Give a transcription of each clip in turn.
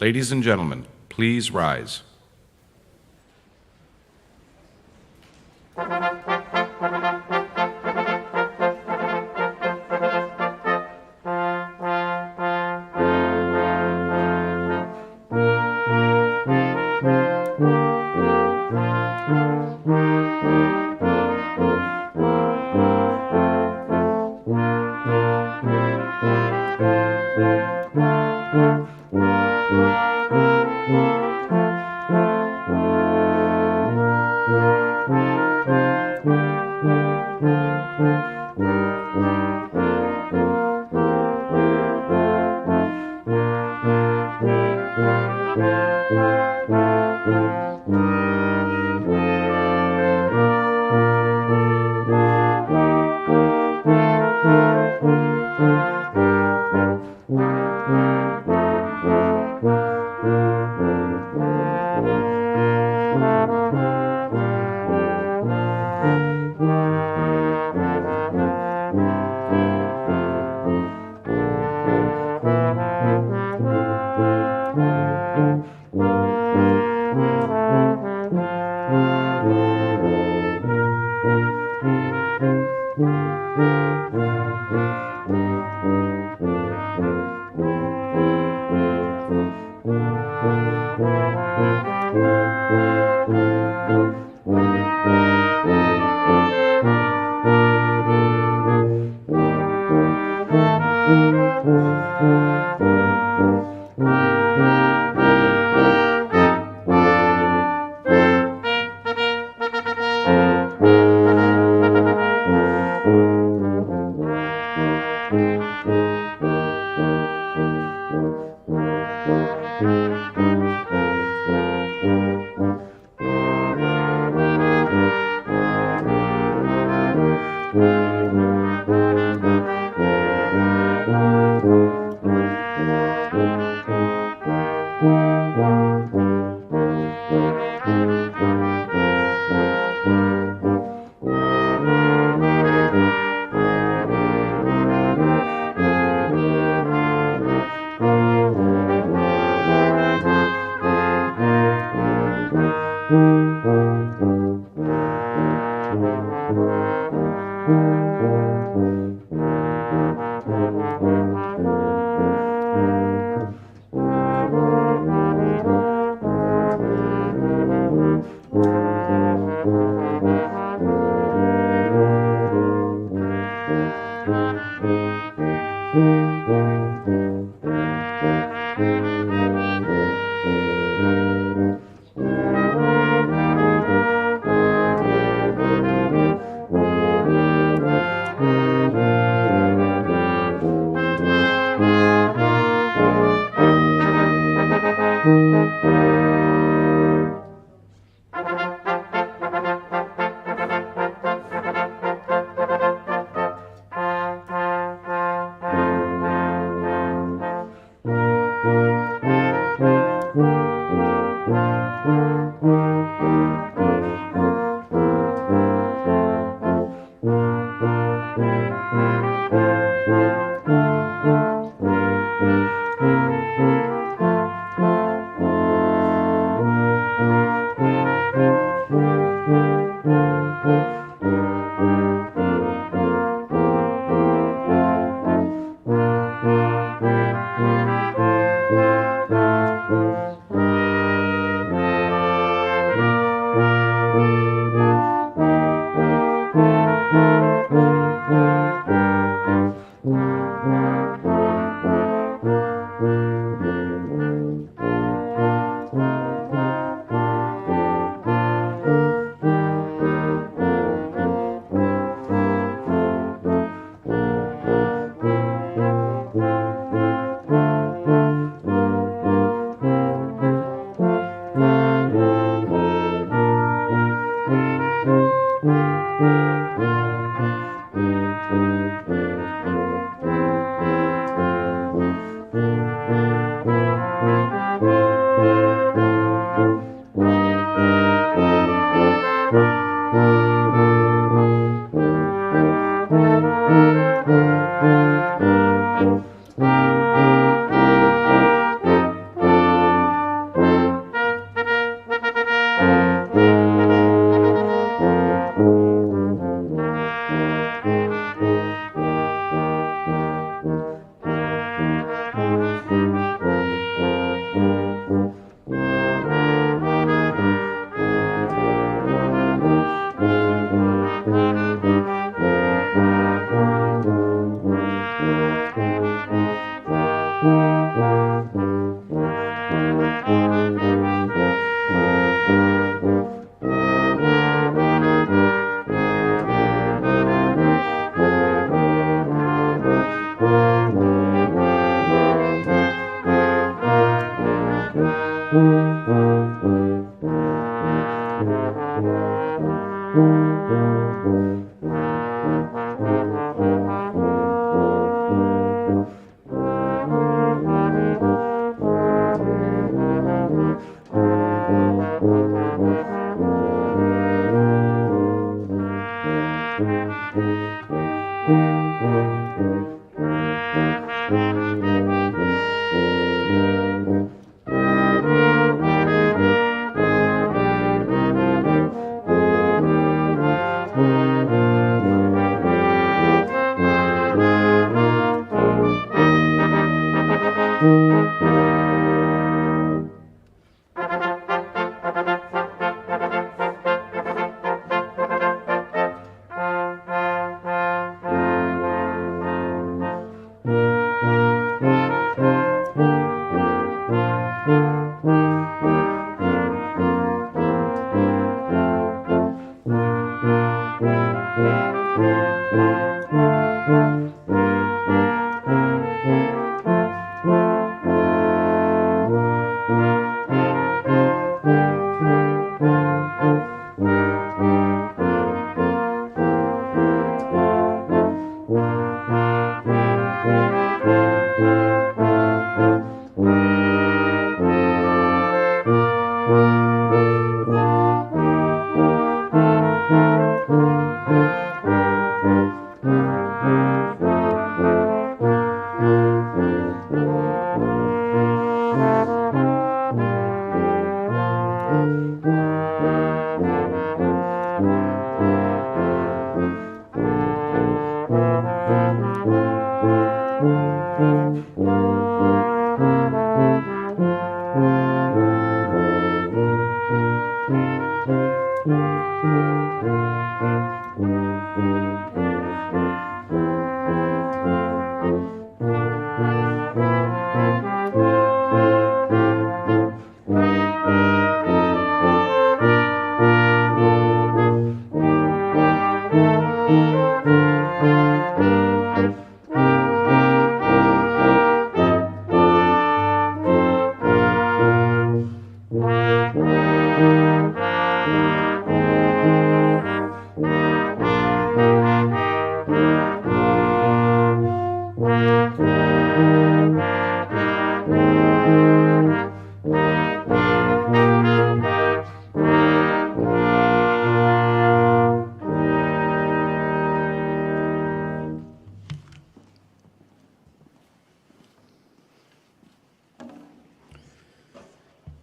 Ladies and gentlemen, please rise.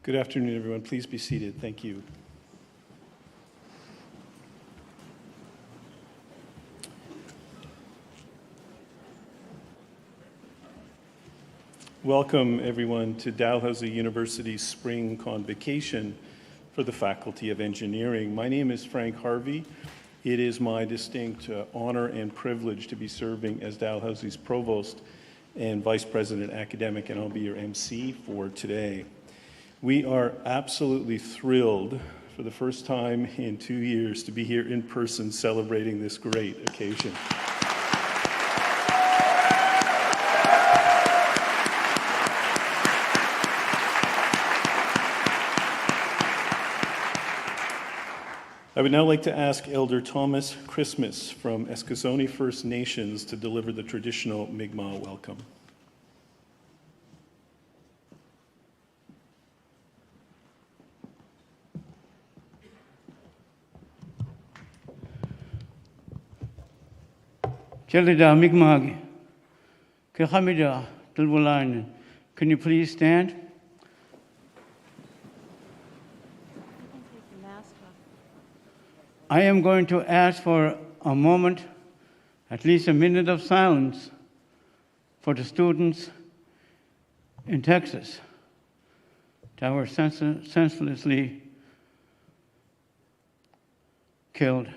Good afternoon, everyone. Please be seated. Thank you. Welcome, everyone, to Dalhousie University's Spring Convocation for the Faculty of Engineering. My name is Frank Harvey. It is my distinct honor and privilege to be serving as Dalhousie's Provost and Vice President Academic, and I'll be your MC for today. We are absolutely thrilled for the first time in 2 years to be here in person celebrating this great occasion. I would now like to ask Elder Thomas Christmas from Eskasoni First Nations to deliver the traditional Mi'kmaq welcome. Chelida Mi'kmaq, Kehamida Tulwulainen. Can you please stand? I am going to ask for a moment, at least a minute of silence for the students in Texas that were senselessly killed.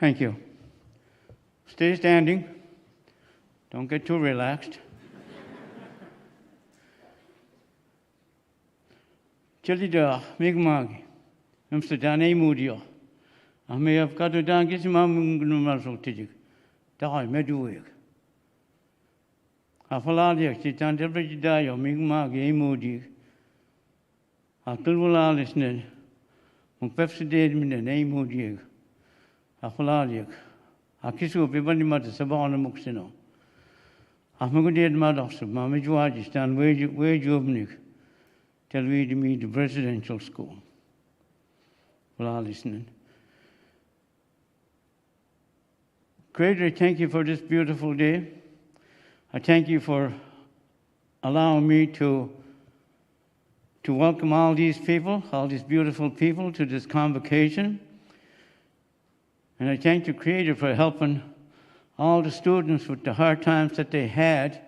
Thank you. Stay standing. Don't get too relaxed. Chilida, Migmag, Amsterdam, Mudio. I may have got a down, get him on Tijik. Die, Meduig. Afaladia, Titan, every day of Migmag, Mudi. Akulwala listening. Pepsi did me the name Mudi. Afaladia. Akisu, everybody mother, Sabana Muxino. I'm a good dead mother, so Mamma Juaji stand where you have tell me to meet the residential school. Well, listening. Creator, I thank you for this beautiful day. I thank you for allowing me to welcome all these people, all these beautiful people to this convocation. And I thank the Creator for helping all the students with the hard times that they had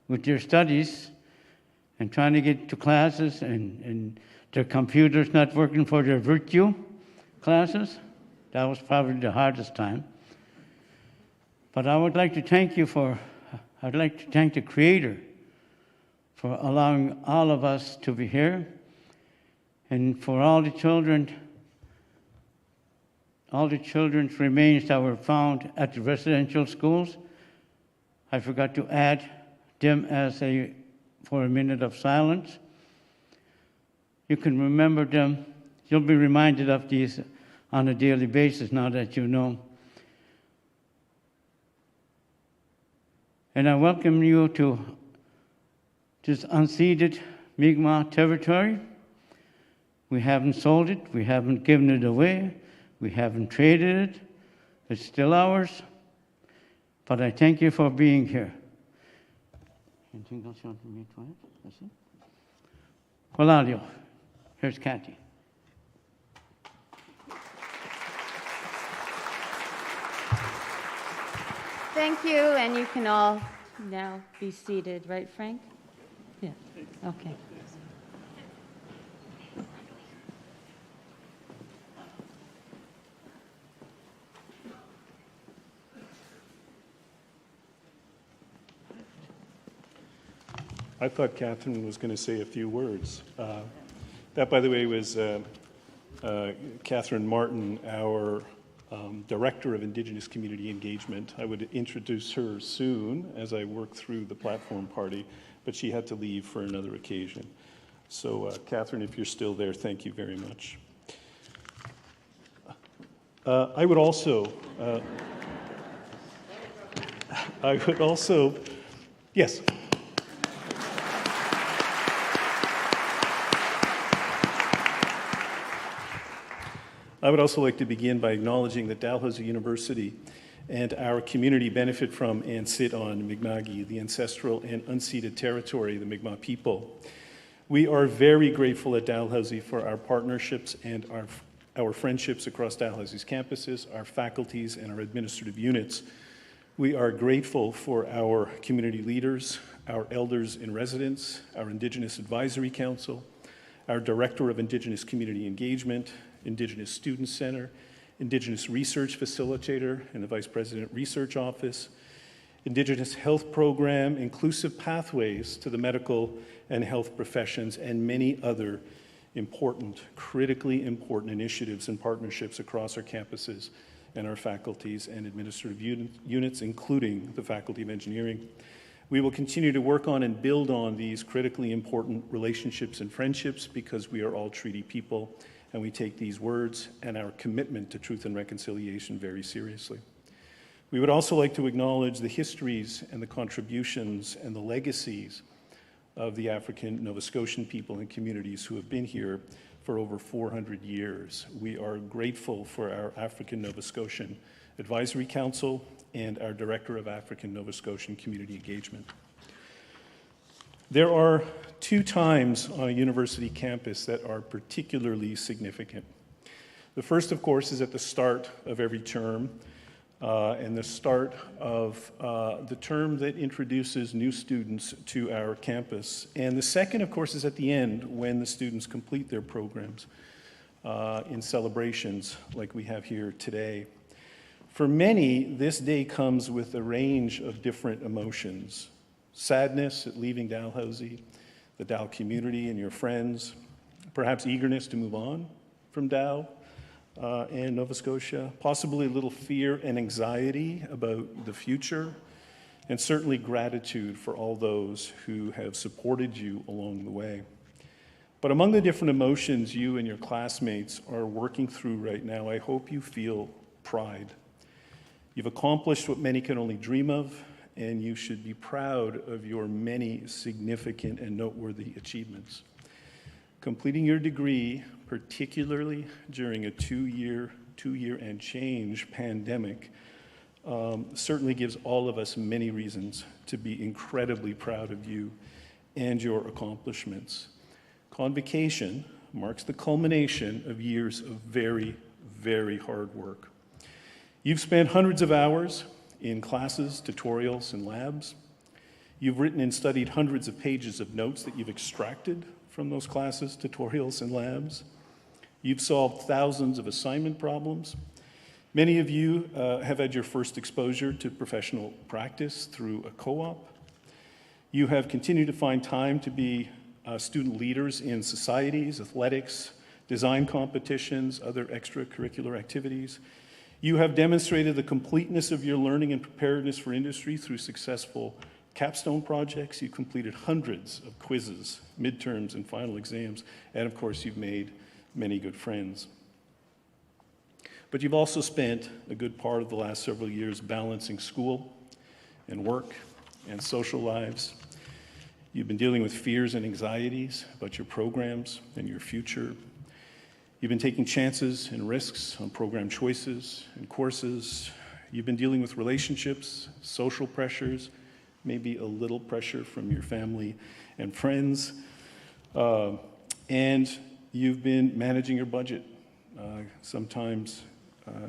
with their studies and trying to get to classes and their computers not working for their virtue classes. That was probably the hardest time. But I would like to thank I'd like to thank the Creator for allowing all of us to be here and for all the children's remains that were found at the residential schools. I forgot to add them for a minute of silence. You can remember them. You'll be reminded of these on a daily basis now that you know. And I welcome you to this unceded Mi'kmaq territory. We haven't sold it. We haven't given it away. We haven't traded it. It's still ours. But I thank you for being here. Anything else you want me to add? That's it? Well, Alio, here's Kathy. Thank you, and you can all now be seated, right, Frank? Yeah, okay. I thought Catherine was going to say a few words. That, by the way, was Catherine Martin, our Director of Indigenous Community Engagement. I would introduce her soon as I work through the platform party, but she had to leave for another occasion. So, Catherine, if you're still there, thank you very much. I would also, yes. I would also like to begin by acknowledging that Dalhousie University and our community benefit from and sit on Mi'kma'ki, the ancestral and unceded territory of the Mi'kmaq people. We are very grateful at Dalhousie for our partnerships and our friendships across Dalhousie's campuses, our faculties, and our administrative units. We are grateful for our community leaders, our elders in residence, our Indigenous Advisory Council, our Director of Indigenous Community Engagement, Indigenous Student Center, Indigenous Research Facilitator and the Vice President Research Office, Indigenous Health Program, Inclusive Pathways to the Medical and Health Professions, and many other important, critically important initiatives and partnerships across our campuses and our faculties and administrative units, including the Faculty of Engineering. We will continue to work on and build on these critically important relationships and friendships because we are all treaty people, and we take these words and our commitment to truth and reconciliation very seriously. We would also like to acknowledge the histories and the contributions and the legacies of the African Nova Scotian people and communities who have been here for over 400 years. We are grateful for our African Nova Scotian Advisory Council and our Director of African Nova Scotian Community Engagement. There are two times on a university campus that are particularly significant. The first, of course, is at the start of every term, and the start of the term that introduces new students to our campus. And the second, of course, is at the end when the students complete their programs in celebrations like we have here today. For many, this day comes with a range of different emotions. Sadness at leaving Dalhousie, the Dal community and your friends, perhaps eagerness to move on from Dal and Nova Scotia, possibly a little fear and anxiety about the future, and certainly gratitude for all those who have supported you along the way. But among the different emotions you and your classmates are working through right now, I hope you feel pride. You've accomplished what many can only dream of, and you should be proud of your many significant and noteworthy achievements. Completing your degree, particularly during a two-year and change pandemic, certainly gives all of us many reasons to be incredibly proud of you and your accomplishments. Convocation marks the culmination of years of very, very hard work. You've spent hundreds of hours in classes, tutorials, and labs. You've written and studied hundreds of pages of notes that you've extracted from those classes, tutorials, and labs. You've solved thousands of assignment problems. Many of you have had your first exposure to professional practice through a co-op. You have continued to find time to be student leaders in societies, athletics, design competitions, other extracurricular activities. You have demonstrated the completeness of your learning and preparedness for industry through successful capstone projects. You've completed hundreds of quizzes, midterms, and final exams. And of course, you've made many good friends. But you've also spent a good part of the last several years balancing school and work and social lives. You've been dealing with fears and anxieties about your programs and your future. You've been taking chances and risks on program choices and courses. You've been dealing with relationships, social pressures, maybe a little pressure from your family and friends. And you've been managing your budget, sometimes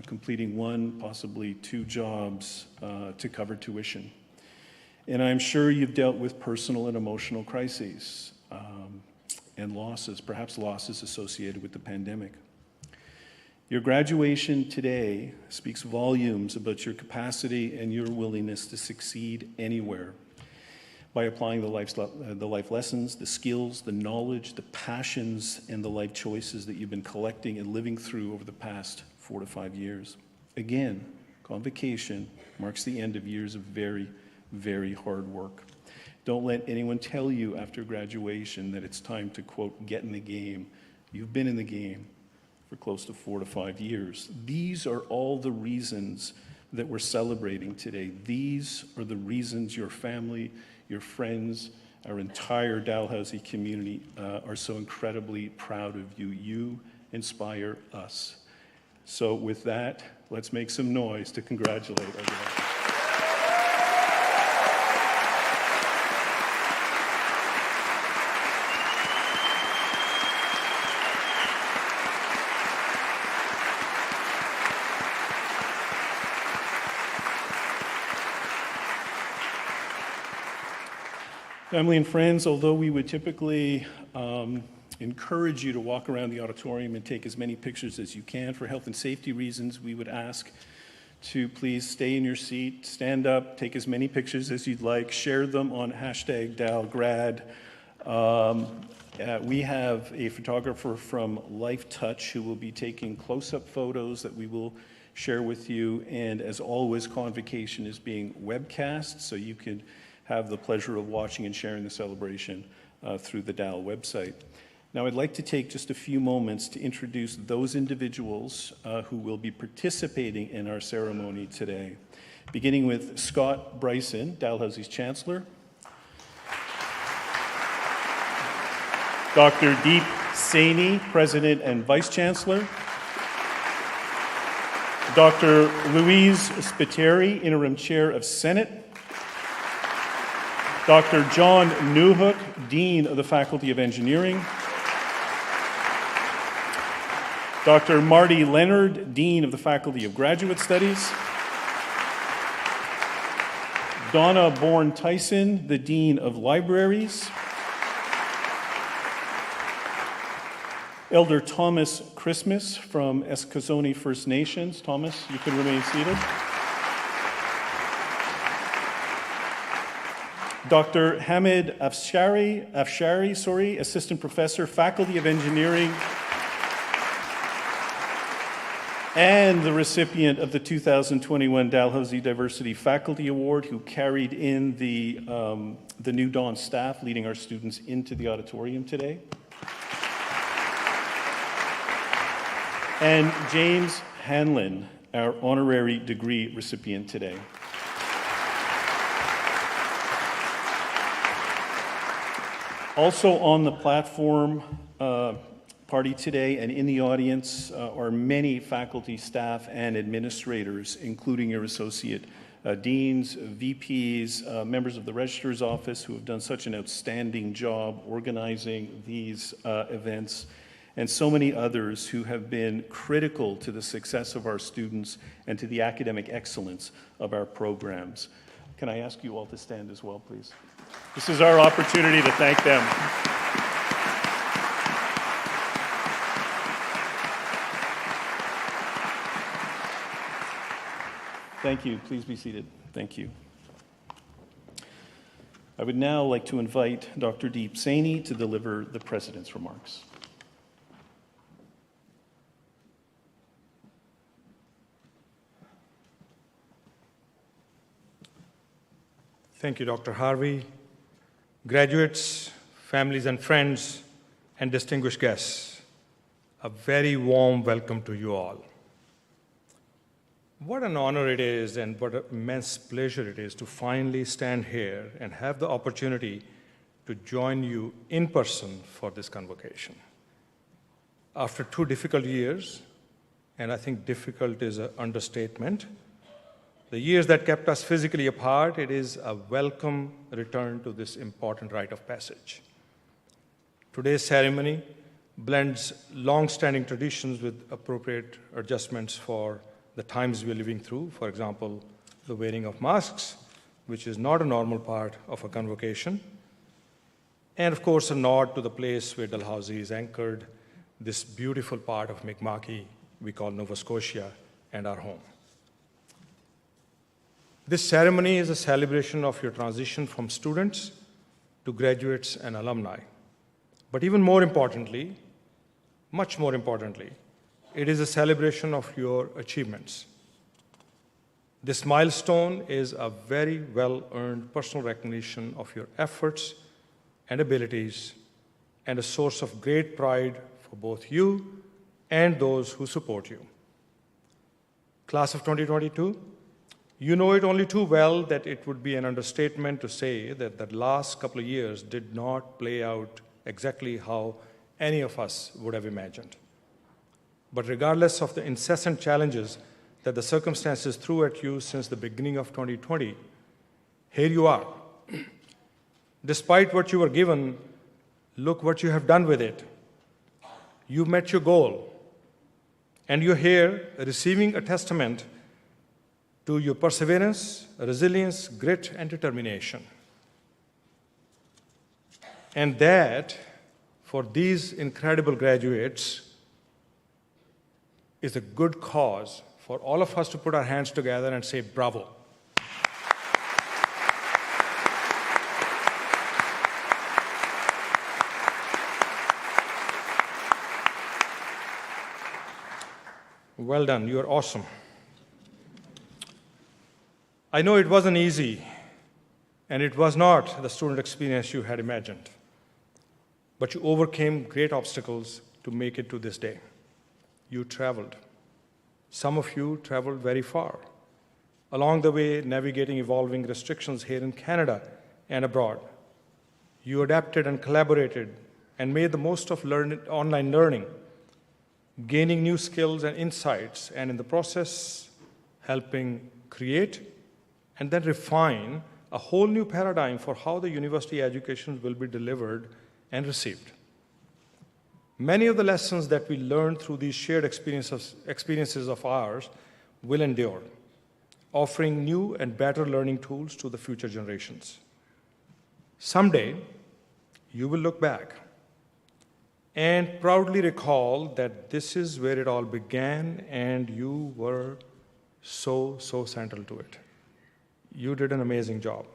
completing one, possibly two jobs to cover tuition. And I'm sure you've dealt with personal and emotional crises and losses, perhaps losses associated with the pandemic. Your graduation today speaks volumes about your capacity and your willingness to succeed anywhere by applying the life lessons, the skills, the knowledge, the passions, and the life choices that you've been collecting and living through over the past 4 to 5 years. Again, Convocation marks the end of years of very, very hard work. Don't let anyone tell you after graduation that it's time to, quote, get in the game. You've been in the game for close to 4 to 5 years. These are all the reasons that we're celebrating today. These are the reasons your family, your friends, our entire Dalhousie community are so incredibly proud of you. You inspire us. So with that, let's make some noise to congratulate our guests. Family and friends, although we would typically encourage you to walk around the auditorium and take as many pictures as you can, for health and safety reasons, we would ask to please stay in your seat, stand up, take as many pictures as you'd like, share them on #DalGrad. We have a photographer from Life Touch who will be taking close-up photos that we will share with you. And as always, Convocation is being webcast, so you can have the pleasure of watching and sharing the celebration through the DAL website. Now, I'd like to take just a few moments to introduce those individuals who will be participating in our ceremony today, beginning with Scott Bryson, Dalhousie's Chancellor, Dr. Deep Saini, President and Vice Chancellor, Dr. Louise Spiteri, Interim Chair of Senate, Dr. John Newhook, Dean of the Faculty of Engineering, Dr. Marty Leonard, Dean of the Faculty of Graduate Studies, Donna Bourne-Tyson, the Dean of Libraries, Elder Thomas Christmas from Eskasoni First Nations. Thomas, you can remain seated. Dr. Hamid Afshari, Assistant Professor, Faculty of Engineering, and the recipient of the 2021 Dalhousie Diversity Faculty Award, who carried in the New Dawn staff, leading our students into the auditorium today. And James Hanlon, our honorary degree recipient today. Also on the platform party today and in the audience are many faculty, staff, and administrators, including your associate deans, VPs, members of the Registrar's Office who have done such an outstanding job organizing these events, and so many others who have been critical to the success of our students and to the academic excellence of our programs. Can I ask you all to stand as well, please? This is our opportunity to thank them. Thank you. Please be seated. Thank you. I would now like to invite Dr. Deep Saini to deliver the President's remarks. Thank you, Dr. Harvey. Graduates, families and friends, and distinguished guests, a very warm welcome to you all. What an honor it is and what an immense pleasure it is to finally stand here and have the opportunity to join you in person for this convocation. After 2 difficult years, and I think difficult is an understatement, the years that kept us physically apart, it is a welcome return to this important rite of passage. Today's ceremony blends long-standing traditions with appropriate adjustments for the times we are living through. For example, the wearing of masks, which is not a normal part of a convocation. And of course, a nod to the place where Dalhousie is anchored, this beautiful part of Mi'kma'ki we call Nova Scotia, and our home. This ceremony is a celebration of your transition from students to graduates and alumni. But even more importantly, much more importantly, it is a celebration of your achievements. This milestone is a very well-earned personal recognition of your efforts and abilities, and a source of great pride for both you and those who support you. Class of 2022, you know it only too well that it would be an understatement to say that the last couple of years did not play out exactly how any of us would have imagined. But regardless of the incessant challenges that the circumstances threw at you since the beginning of 2020, here you are. Despite what you were given, look what you have done with it. You met your goal, and you're here receiving a testament to your perseverance, resilience, grit, and determination. And that, for these incredible graduates, is a good cause for all of us to put our hands together and say, bravo. Well done, you are awesome. I know it wasn't easy, and it was not the student experience you had imagined, but you overcame great obstacles to make it to this day. You traveled. Some of you traveled very far. Along the way, navigating evolving restrictions here in Canada and abroad, you adapted and collaborated and made the most of online learning, gaining new skills and insights, and in the process, helping create and then refine a whole new paradigm for how the university education will be delivered and received. Many of the lessons that we learned through these shared experiences of ours will endure, offering new and better learning tools to the future generations. Someday, you will look back and proudly recall that this is where it all began, and you were so central to it. You did an amazing job.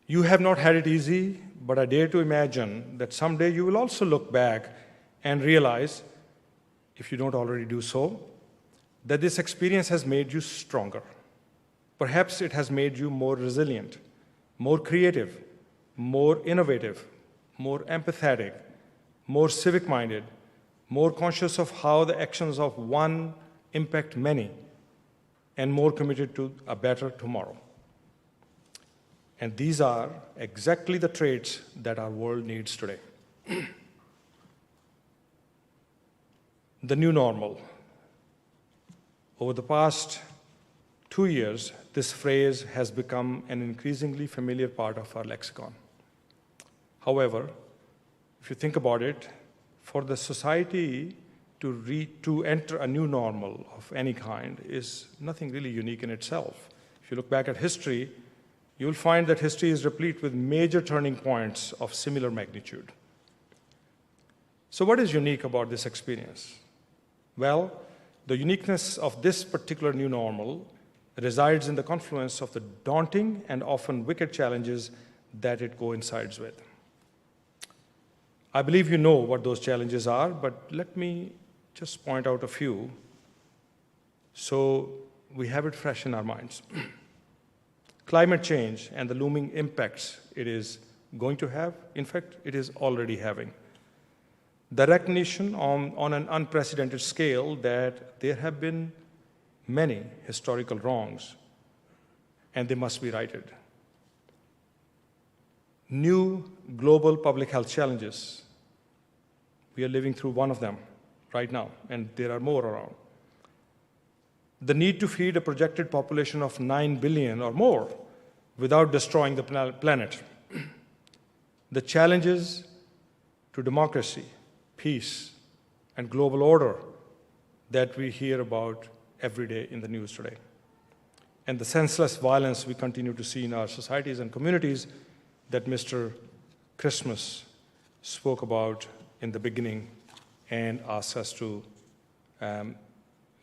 You have not had it easy, but I dare to imagine that someday you will also look back and realize, if you don't already do so, that this experience has made you stronger. Perhaps it has made you more resilient, more creative, more innovative, more empathetic, more civic-minded, more conscious of how the actions of one impact many, and more committed to a better tomorrow. And these are exactly the traits that our world needs today. The new normal. Over the past 2 years, this phrase has become an increasingly familiar part of our lexicon. However, if you think about it, for the society to enter a new normal of any kind is nothing really unique in itself. If you look back at history, you'll find that history is replete with major turning points of similar magnitude. So what is unique about this experience? Well, the uniqueness of this particular new normal resides in the confluence of the daunting and often wicked challenges that it coincides with. I believe you know what those challenges are, but let me just point out a few so we have it fresh in our minds. Climate change and the looming impacts it is going to have, in fact, it is already having. The recognition on an unprecedented scale that there have been many historical wrongs, and they must be righted. New global public health challenges. We are living through one of them right now, and there are more around. The need to feed a projected population of 9 billion or more without destroying the planet. The challenges to democracy, peace, and global order that we hear about every day in the news today. And the senseless violence we continue to see in our societies and communities that Mr. Christmas spoke about in the beginning and asked us to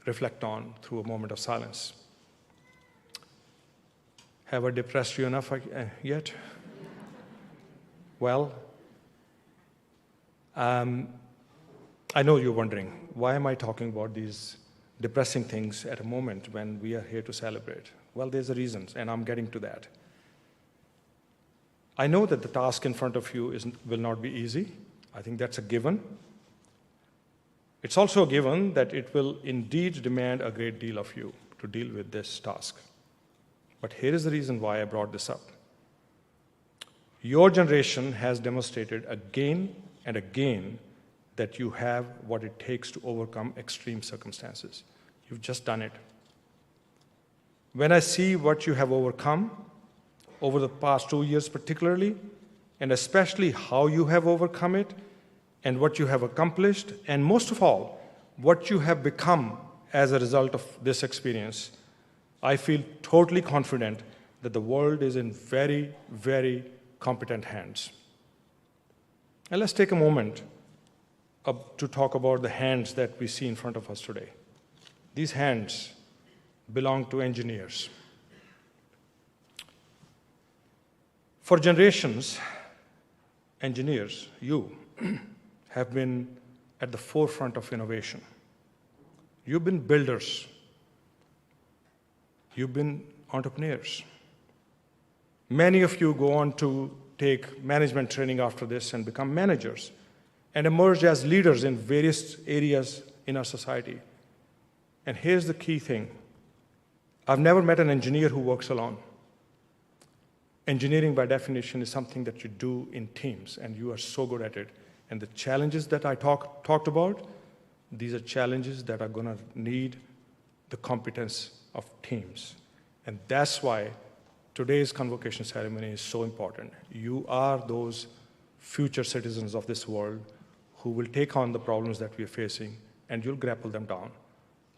reflect on through a moment of silence. Have I depressed you enough yet? Well, I know you're wondering, why am I talking about these depressing things at a moment when we are here to celebrate? Well, there's a reason, and I'm getting to that. I know that the task in front of you will not be easy. I think that's a given. It's also a given that it will indeed demand a great deal of you to deal with this task. But here is the reason why I brought this up. Your generation has demonstrated again and again that you have what it takes to overcome extreme circumstances. You've just done it. When I see what you have overcome over the past 2 years particularly, and especially how you have overcome it, and what you have accomplished, and most of all, what you have become as a result of this experience, I feel totally confident that the world is in very, very competent hands. And let's take a moment to talk about the hands that we see in front of us today. These hands belong to engineers. For generations, engineers, you, have been at the forefront of innovation. You've been builders. You've been entrepreneurs. Many of you go on to take management training after this and become managers and emerge as leaders in various areas in our society. And here's the key thing. I've never met an engineer who works alone. Engineering, by definition, is something that you do in teams, and you are so good at it. And the challenges that I talked about, these are challenges that are going to need the competence of teams. And that's why today's convocation ceremony is so important. You are those future citizens of this world who will take on the problems that we are facing, and you'll grapple them down.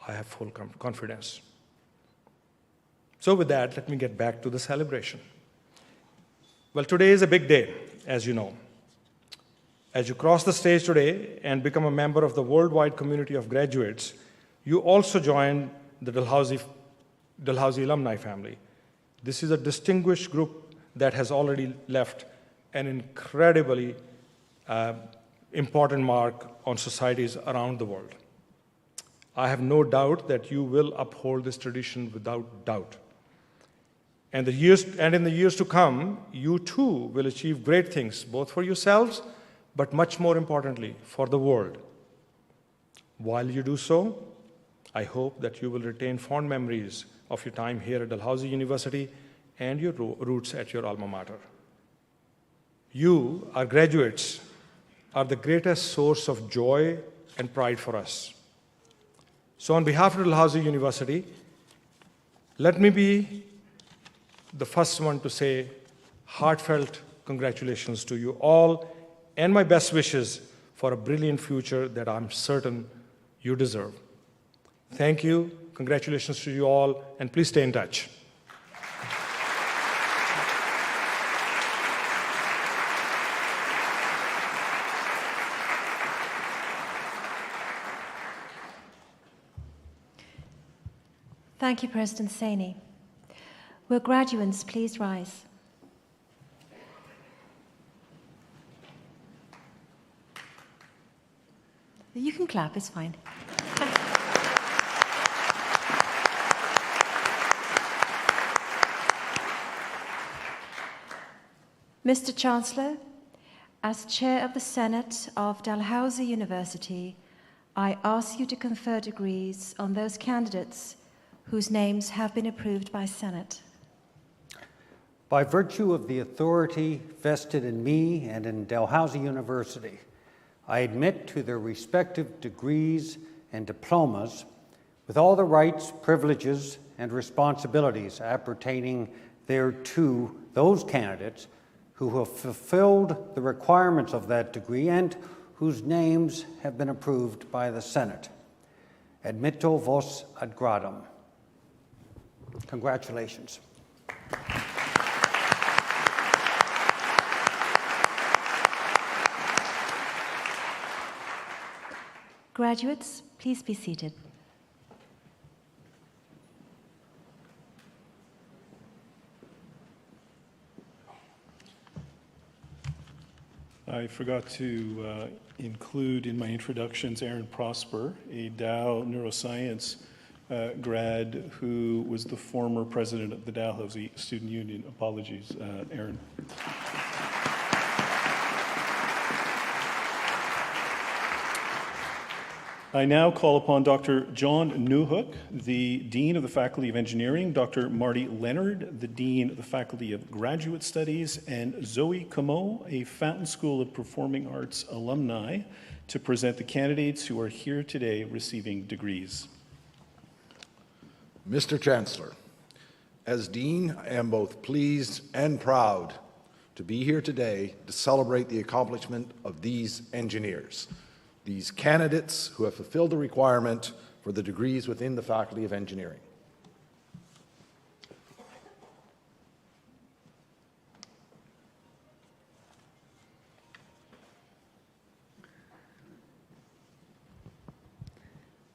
I have full confidence. So with that, let me get back to the celebration. Well, today is a big day, as you know. As you cross the stage today and become a member of the worldwide community of graduates, you also join the Dalhousie alumni family. This is a distinguished group that has already left an incredibly important mark on societies around the world. I have no doubt that you will uphold this tradition without doubt. And in the years to come, you too will achieve great things, both for yourselves, but much more importantly, for the world. While you do so, I hope that you will retain fond memories of your time here at Dalhousie University and your roots at your alma mater. You, our graduates, are the greatest source of joy and pride for us. So on behalf of Dalhousie University, let me be the first one to say heartfelt congratulations to you all and my best wishes for a brilliant future that I'm certain you deserve. Thank you, congratulations to you all, and please stay in touch. Thank you, President Saini. Will graduates please rise? You can clap, it's fine. Mr. Chancellor, as Chair of the Senate of Dalhousie University, I ask you to confer degrees on those candidates whose names have been approved by Senate. By virtue of the authority vested in me and in Dalhousie University, I admit to their respective degrees and diplomas with all the rights, privileges, and responsibilities appertaining thereto those candidates who have fulfilled the requirements of that degree and whose names have been approved by the Senate. Admitto vos ad gradum. Congratulations. Graduates, please be seated. I forgot to include in my introductions Aaron Prosper, a Dow neuroscience grad who was the former president of the Dalhousie Student Union. Apologies, Aaron. I now call upon Dr. John Newhook, the Dean of the Faculty of Engineering, Dr. Marty Leonard, the Dean of the Faculty of Graduate Studies, and Zoe Comeau, a Fountain School of Performing Arts alumni, to present the candidates who are here today receiving degrees. Mr. Chancellor, as Dean, I am both pleased and proud to be here today to celebrate the accomplishment of these engineers, these candidates who have fulfilled the requirement for the degrees within the Faculty of Engineering.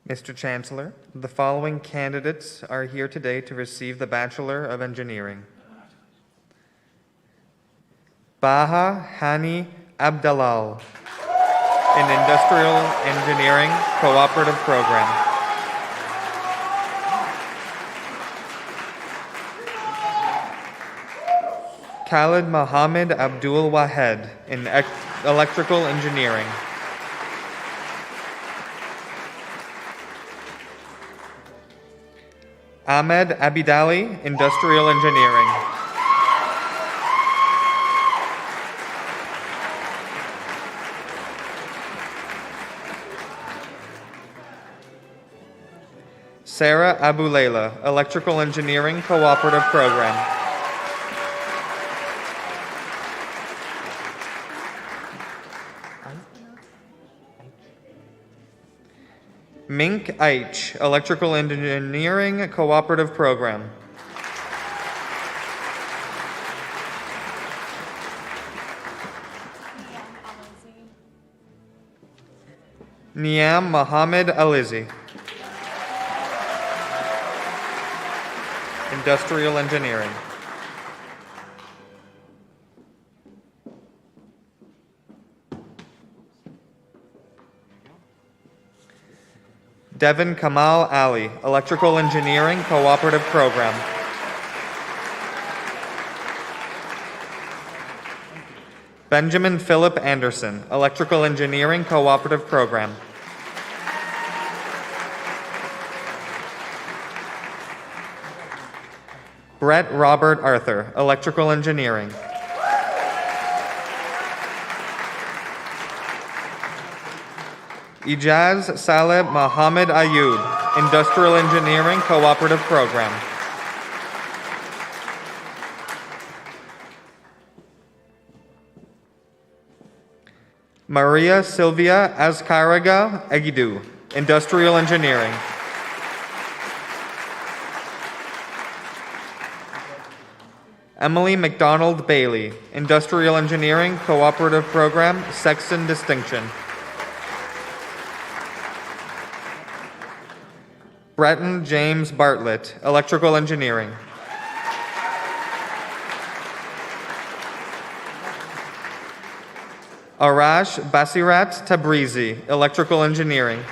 Mr. Chancellor, the following candidates are here today to receive the Bachelor of Engineering. Baha Hani Abdalal in Industrial Engineering Cooperative Program. Khalid Mohammed Abdul Wahed in Electrical Engineering. Ahmed Abidali, Industrial Engineering. Sarah Abulela, Electrical Engineering Cooperative Program. Mink Aich, Electrical Engineering Cooperative Program. Niam Mohammed Alizi. Industrial Engineering. Devin Kamal Ali, Electrical Engineering Cooperative Program. Benjamin Philip Anderson, Electrical Engineering Cooperative Program. Brett Robert Arthur, Electrical Engineering. Ijaz Saleh Mohammed Ayub, Industrial Engineering Cooperative Program. Maria Silvia Azcaraga Egidu, Industrial Engineering. Emily McDonald Bailey, Industrial Engineering Cooperative Program, Sexton Distinction. Breton James Bartlett, Electrical Engineering. Arash Basirat Tabrizi, Electrical Engineering.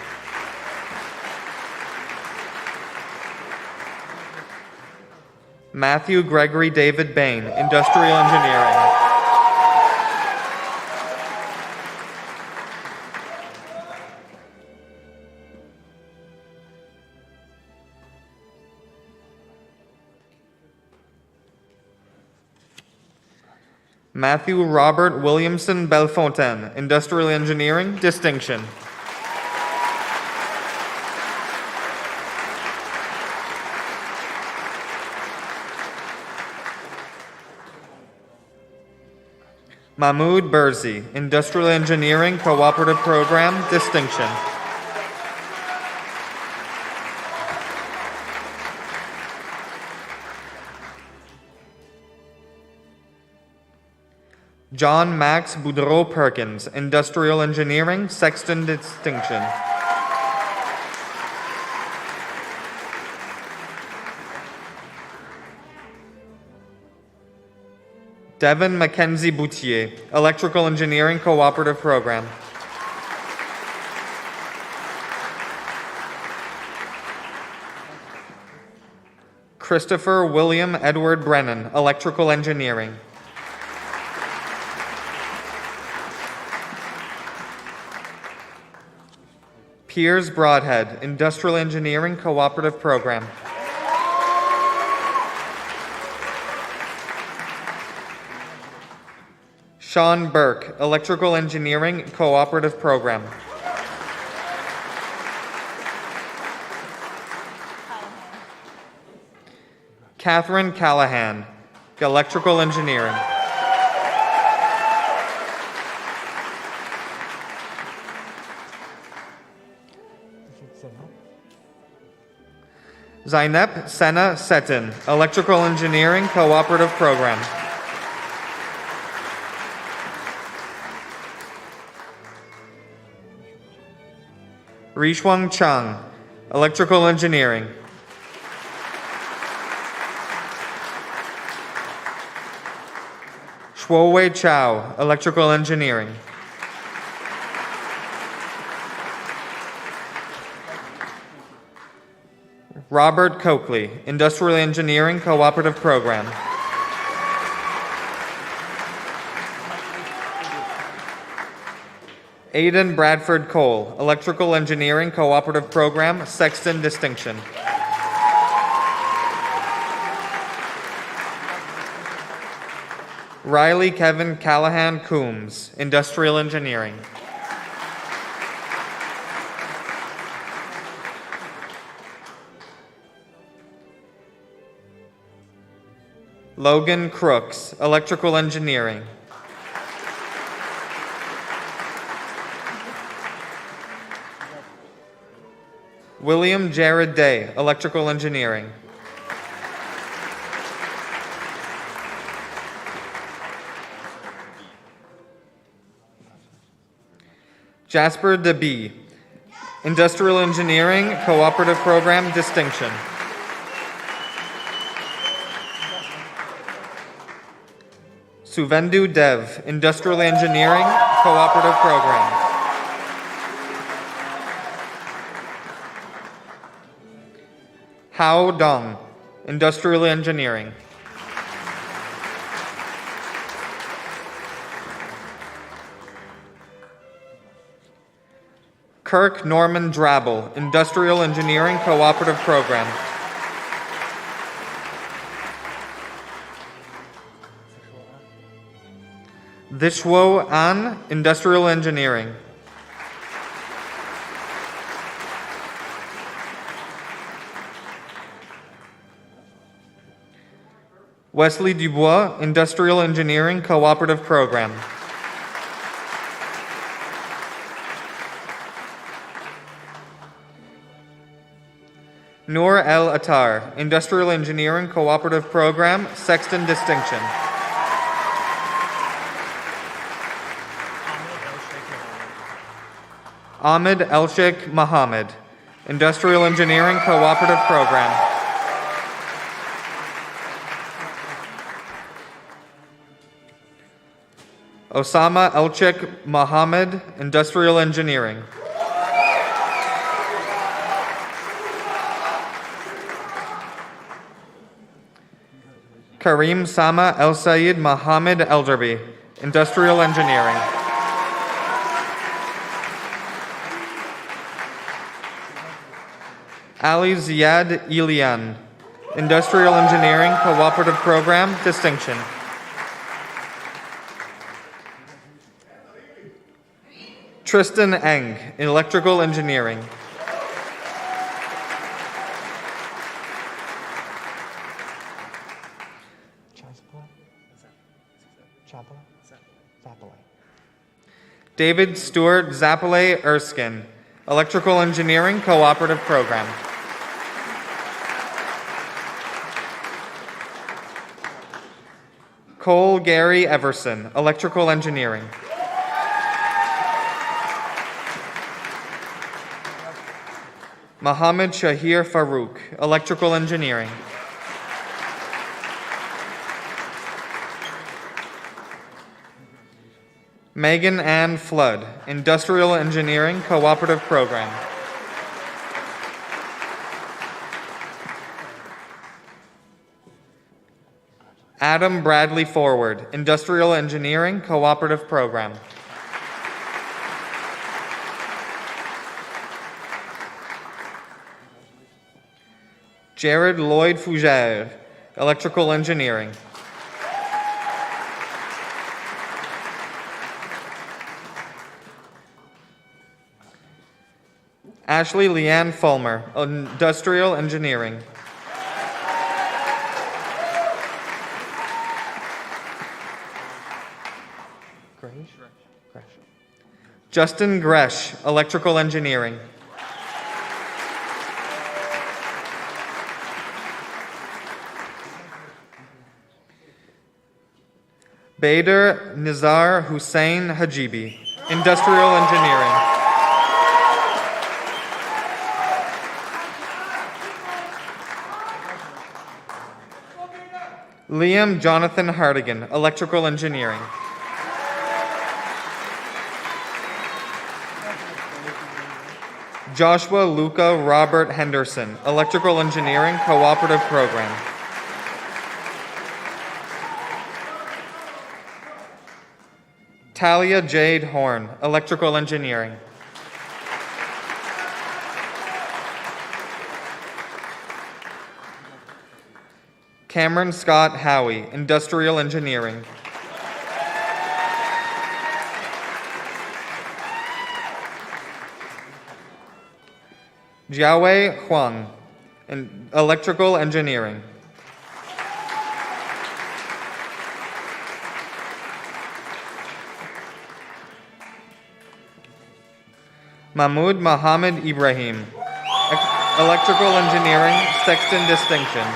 Matthew Gregory David Bain, Industrial Engineering. Matthew Robert Williamson Belfontaine, Industrial Engineering, Distinction. Mahmoud Burzi, Industrial Engineering Cooperative Program, Distinction. John Max Boudreau Perkins, Industrial Engineering, Sexton Distinction. Devin Mackenzie Boutier, Electrical Engineering Cooperative Program. Christopher William Edward Brennan, Electrical Engineering. Piers Broadhead, Industrial Engineering Cooperative Program. Sean Burke, Electrical Engineering Cooperative Program. Catherine Callahan, Electrical Engineering. Zainab Sena Setin, Electrical Engineering Cooperative Program. Rishwang Chang, Electrical Engineering. Shuowei Chow, Electrical Engineering. Robert Coakley, Industrial Engineering Cooperative Program. Aidan Bradford Cole, Electrical Engineering Cooperative Program, Sexton Distinction. Riley Kevin Callahan Coombs, Industrial Engineering. Logan Crooks, Electrical Engineering. William Jared Day, Electrical Engineering. Jasper DeBee, Industrial Engineering Cooperative Program, distinction. Suvendu Dev, Industrial Engineering Cooperative Program. Hao Dong, Industrial Engineering. Kirk Norman Drabble, Industrial Engineering Cooperative Program. Vishwo An, Industrial Engineering. Wesley Dubois, Industrial Engineering Cooperative Program. Noor El Attar, Industrial Engineering Cooperative Program, Sexton Distinction. Ahmed El-Sheikh Mohammed, Industrial Engineering Cooperative Program. Osama El-Sheikh Mohammed, Industrial Engineering. Kareem Sama El Sayed Mohammed Elderby, Industrial Engineering. Ali Ziad Ilian, Industrial Engineering Cooperative Program, distinction. Tristan Eng, Electrical Engineering. David Stewart Zappale Erskine, Electrical Engineering Cooperative Program. Cole Gary Everson, Electrical Engineering. Mohammed Shahir Farouk, Electrical Engineering. Megan Ann Flood, Industrial Engineering Cooperative Program. Adam Bradley Forward, Industrial Engineering Cooperative Program. Jared Lloyd Fougere, Electrical Engineering. Ashley Leanne Fulmer, Industrial Engineering. Justin Gresh, Electrical Engineering. Bader Nizar Hussein Hajibi, Industrial Engineering. Liam Jonathan Hardigan, Electrical Engineering. Joshua Luca Robert Henderson, Electrical Engineering Cooperative Program. Talia Jade Horn, Electrical Engineering. Cameron Scott Howie, Industrial Engineering. Jiawei Huang, Electrical Engineering. Mahmoud Mohammed Ibrahim, Electrical Engineering, Sexton Distinction.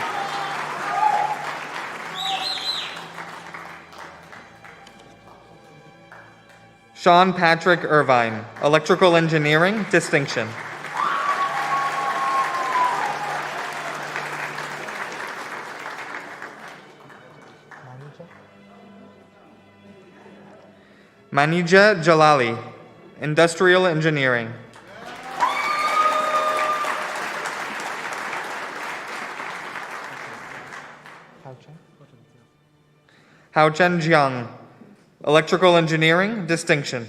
Sean Patrick Irvine, Electrical Engineering, distinction. Manija Jalali, Industrial Engineering. Haochen Jiang, Electrical Engineering, Distinction.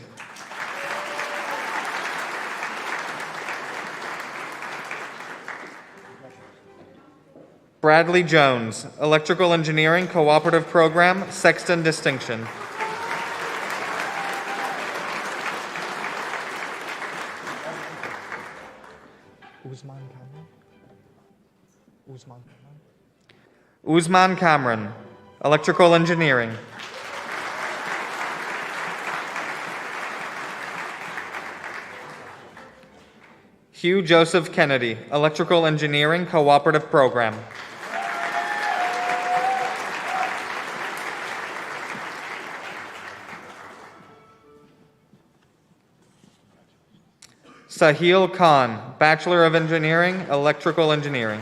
Bradley Jones, Electrical Engineering Cooperative Program, Sexton Distinction. Usman Cameron, Electrical Engineering. Hugh Joseph Kennedy, Electrical Engineering Cooperative Program. Sahil Khan, Bachelor of Engineering, Electrical Engineering.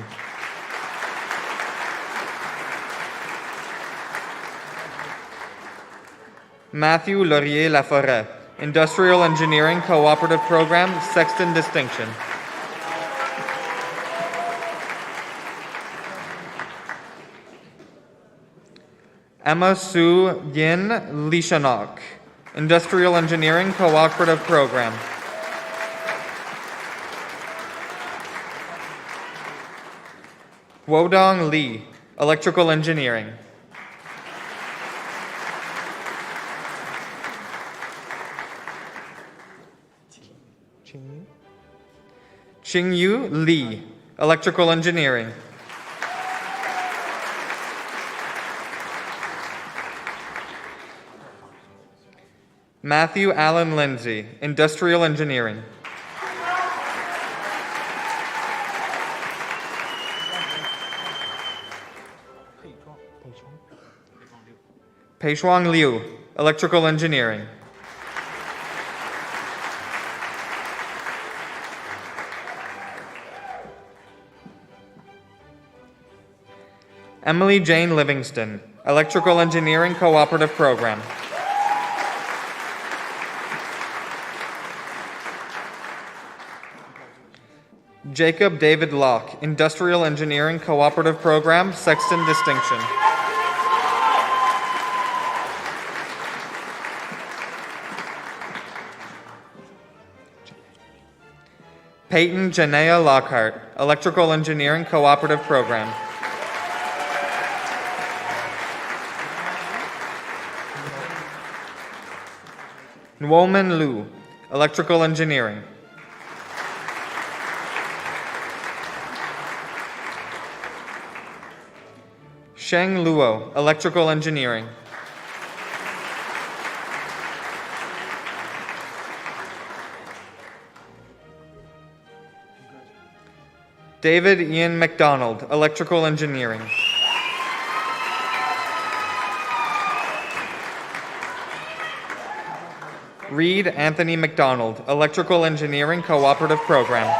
Matthew Laurier Laforêt, Industrial Engineering Cooperative Program, Sexton Distinction. Emma Sue Yin Lishanok, Industrial Engineering Cooperative Program. Wodong Lee, Electrical Engineering. Qingyu Li, Electrical Engineering. Matthew Allen Lindsay, Industrial Engineering. Peishuang Liu, Electrical Engineering. Emily Jane Livingston, Electrical Engineering Cooperative Program. Jacob David Locke, Industrial Engineering Cooperative Program, Sexton Distinction. Peyton Janea Lockhart, Electrical Engineering Cooperative Program. Nwoman Liu, Electrical Engineering. Sheng Luo, Electrical Engineering. David Ian McDonald, Electrical Engineering. Reed Anthony McDonald, Electrical Engineering Cooperative Program.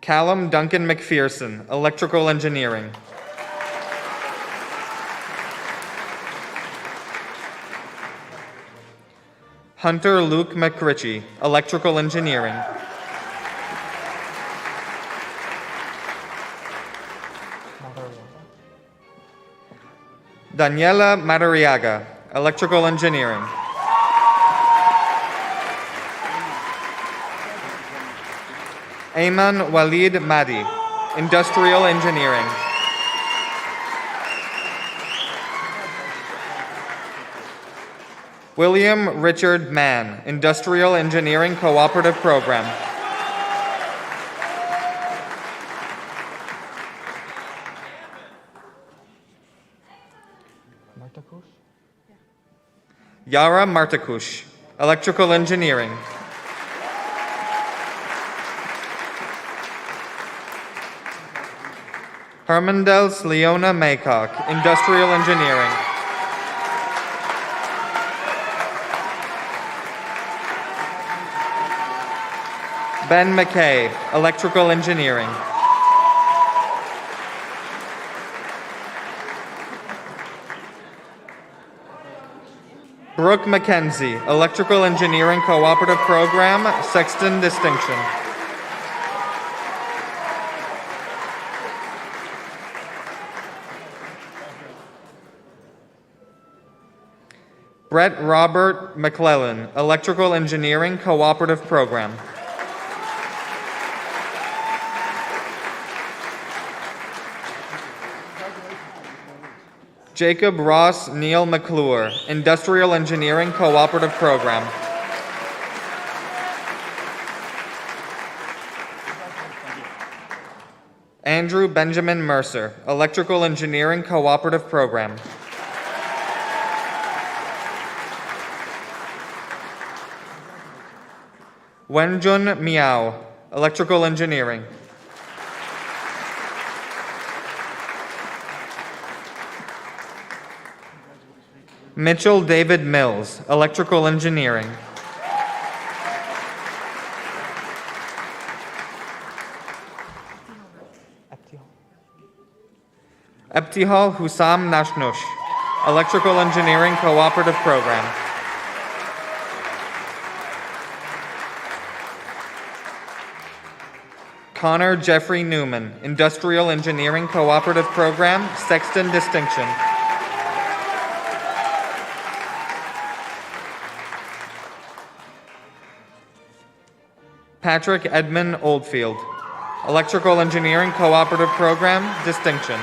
Callum Duncan McPherson, Electrical Engineering. Hunter Luke McRitchie, Electrical Engineering. Daniela Madariaga, Electrical Engineering. Ayman Walid Madi, Industrial Engineering. William Richard Mann, Industrial Engineering Cooperative Program. Yara Martakush, Electrical Engineering. Hermandels Leona Maycock, Industrial Engineering. Ben McKay, Electrical Engineering. Brooke McKenzie, Electrical Engineering Cooperative Program, Sexton Distinction. Brett Robert McClellan, Electrical Engineering Cooperative Program. Jacob Ross Neil McClure, Industrial Engineering Cooperative Program. Andrew Benjamin Mercer, Electrical Engineering Cooperative Program. Wenjun Miao, Electrical Engineering. Mitchell David Mills, Electrical Engineering. Ebtihal Hussam Nashnush, Electrical Engineering Cooperative Program. Connor Jeffrey Newman, Industrial Engineering Cooperative Program, Sexton Distinction. Patrick Edmund Oldfield, Electrical Engineering Cooperative Program, Distinction.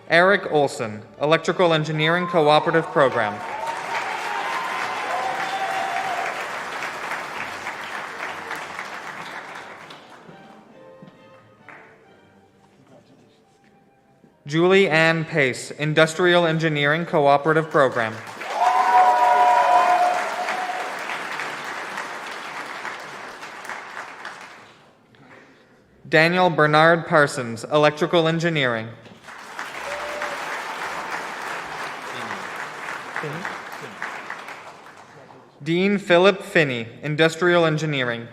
Eric Olson, Electrical Engineering Cooperative Program. Julie Ann Pace, Industrial Engineering Cooperative Program. Daniel Bernard Parsons, Electrical Engineering. Dean Philip Finney, Industrial Engineering.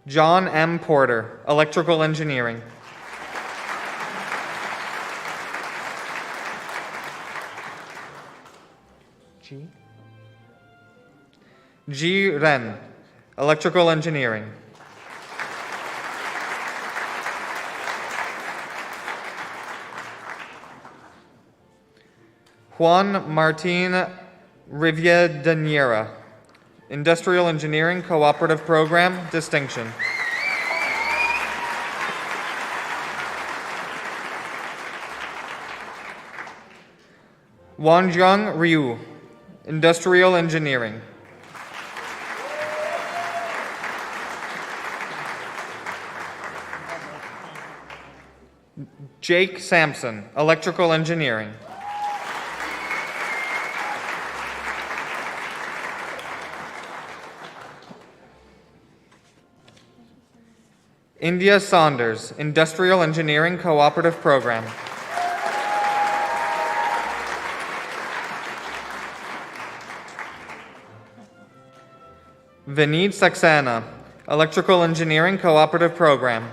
John M. Porter, Electrical Engineering. G. Ren, Electrical Engineering. Juan Martin Riviera de Niera, Industrial Engineering Cooperative Program, Distinction. Wanjiang Ryu, Industrial Engineering. Jake Sampson, Electrical Engineering. India Saunders, Industrial Engineering Cooperative Program. Vineet Saxena, Electrical Engineering Cooperative Program.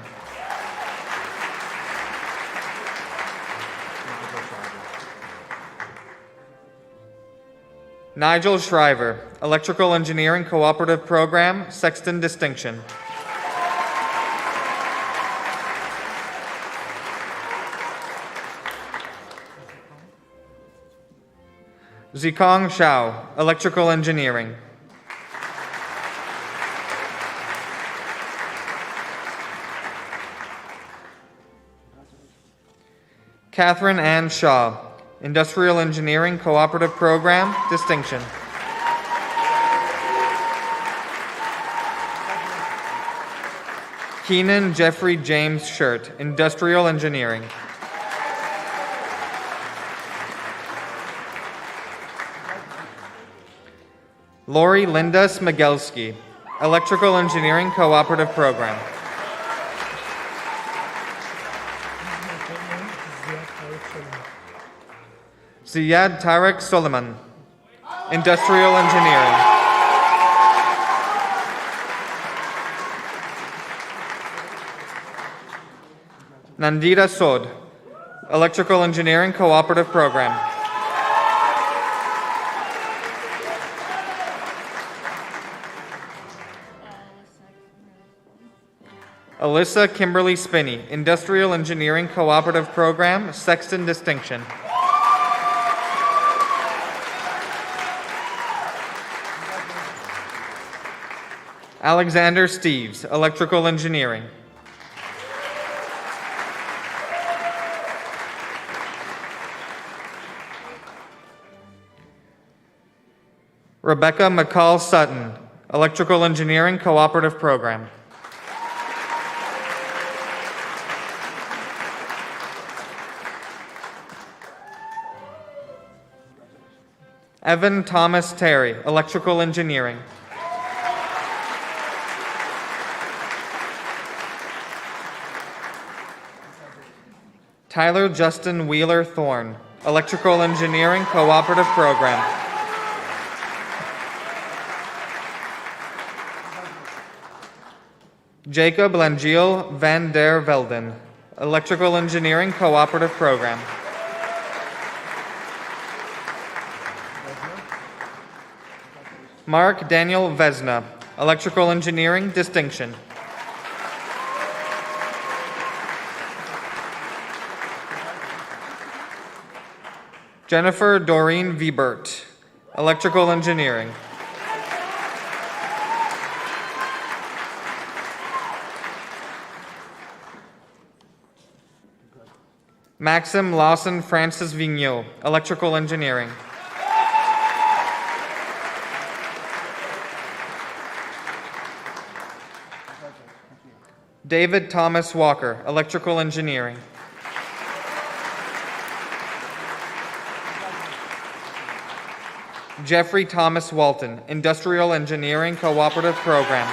Nigel Shriver, Electrical Engineering Cooperative Program, Sexton Distinction. Zikong Shao, Electrical Engineering. Catherine Ann Shaw, Industrial Engineering Cooperative Program, Distinction. Keenan Jeffrey James Shirt, Industrial Engineering. Lori Linda Smigelski, Electrical Engineering Cooperative Program. Ziyad Tarek Suleiman, Industrial Engineering. Nandita Sod, Electrical Engineering Cooperative Program. Alyssa Kimberly Spinney, Industrial Engineering Cooperative Program, Sexton Distinction. Alexander Steves, Electrical Engineering. Rebecca McCall Sutton, Electrical Engineering Cooperative Program. Evan Thomas Terry, Electrical Engineering. Tyler Justin Wheeler Thorne, Electrical Engineering Cooperative Program. Jacob Langiel van der Velden, Electrical Engineering Cooperative Program. Mark Daniel Vesna, Electrical Engineering Distinction. Jennifer Doreen Viebert, Electrical Engineering. Maxim Lawson Francis Vigneault, Electrical Engineering. David Thomas Walker, Electrical Engineering. Jeffrey Thomas Walton, Industrial Engineering Cooperative Program.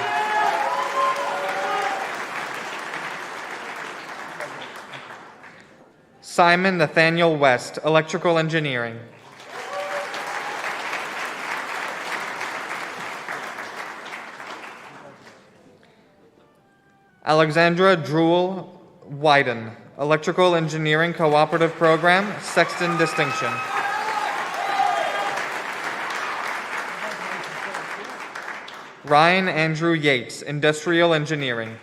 Simon Nathaniel West, Electrical Engineering. Alexandra Drewel Wyden, Electrical Engineering Cooperative Program, Sexton Distinction. Ryan Andrew Yates, Industrial Engineering.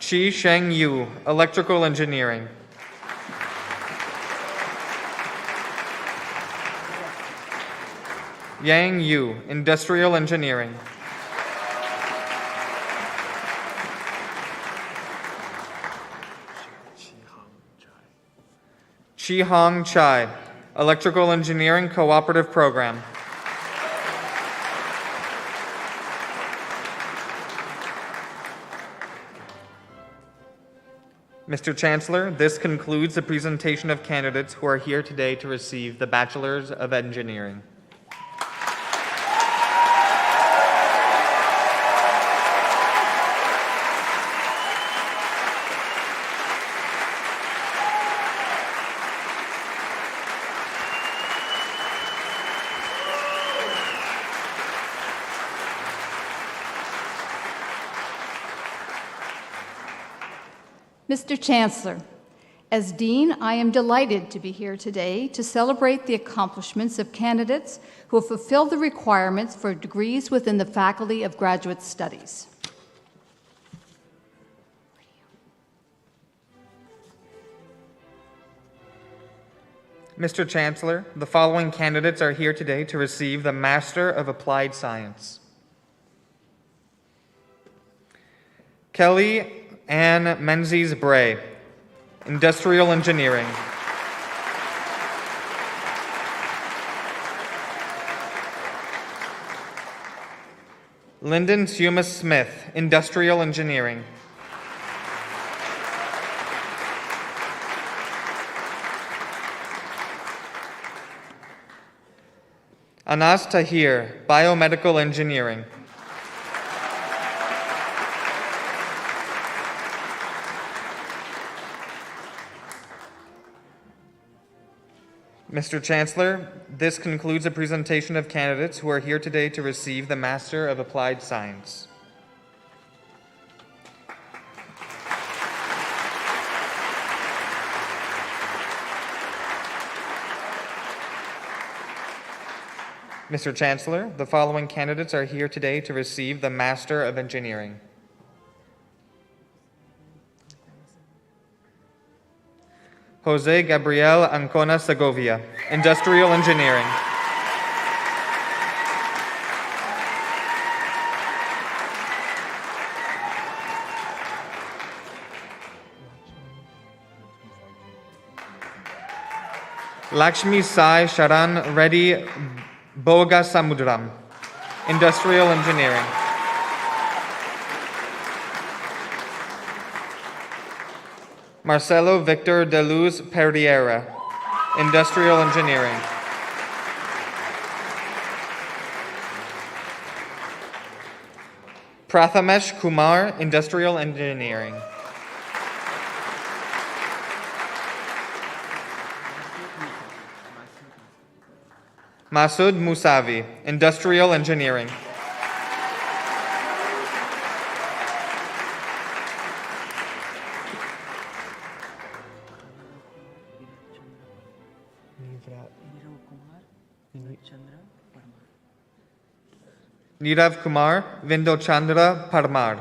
Chi Sheng Yu, Electrical Engineering. Yang Yu, Industrial Engineering. Chi Hong Chai, Electrical Engineering Cooperative Program. Mr. Chancellor, this concludes the presentation of candidates who are here today to receive the Bachelors of Engineering. Mr. Chancellor, as Dean, I am delighted to be here today to celebrate the accomplishments of candidates who have fulfilled the requirements for degrees within the Faculty of Graduate Studies. Mr. Chancellor, the following candidates are here today to receive the Master of Applied Science. Kelly Ann Menzies Bray, Industrial Engineering. Lyndon Sumas Smith, Industrial Engineering. Anas Tahir, Biomedical Engineering. Mr. Chancellor, this concludes a presentation of candidates who are here today to receive the Master of Applied Science. Mr. Chancellor, the following candidates are here today to receive the Master of Engineering. Jose Gabriel Ancona Segovia, Industrial Engineering. Lakshmi Sai Sharan Reddy Boga Samudram, Industrial Engineering. Marcelo Victor de Luz Perriera, Industrial Engineering. Prathamesh Kumar, Industrial Engineering. Masood Musavi, Industrial Engineering. Nirav Kumar Vindochandra Parmar,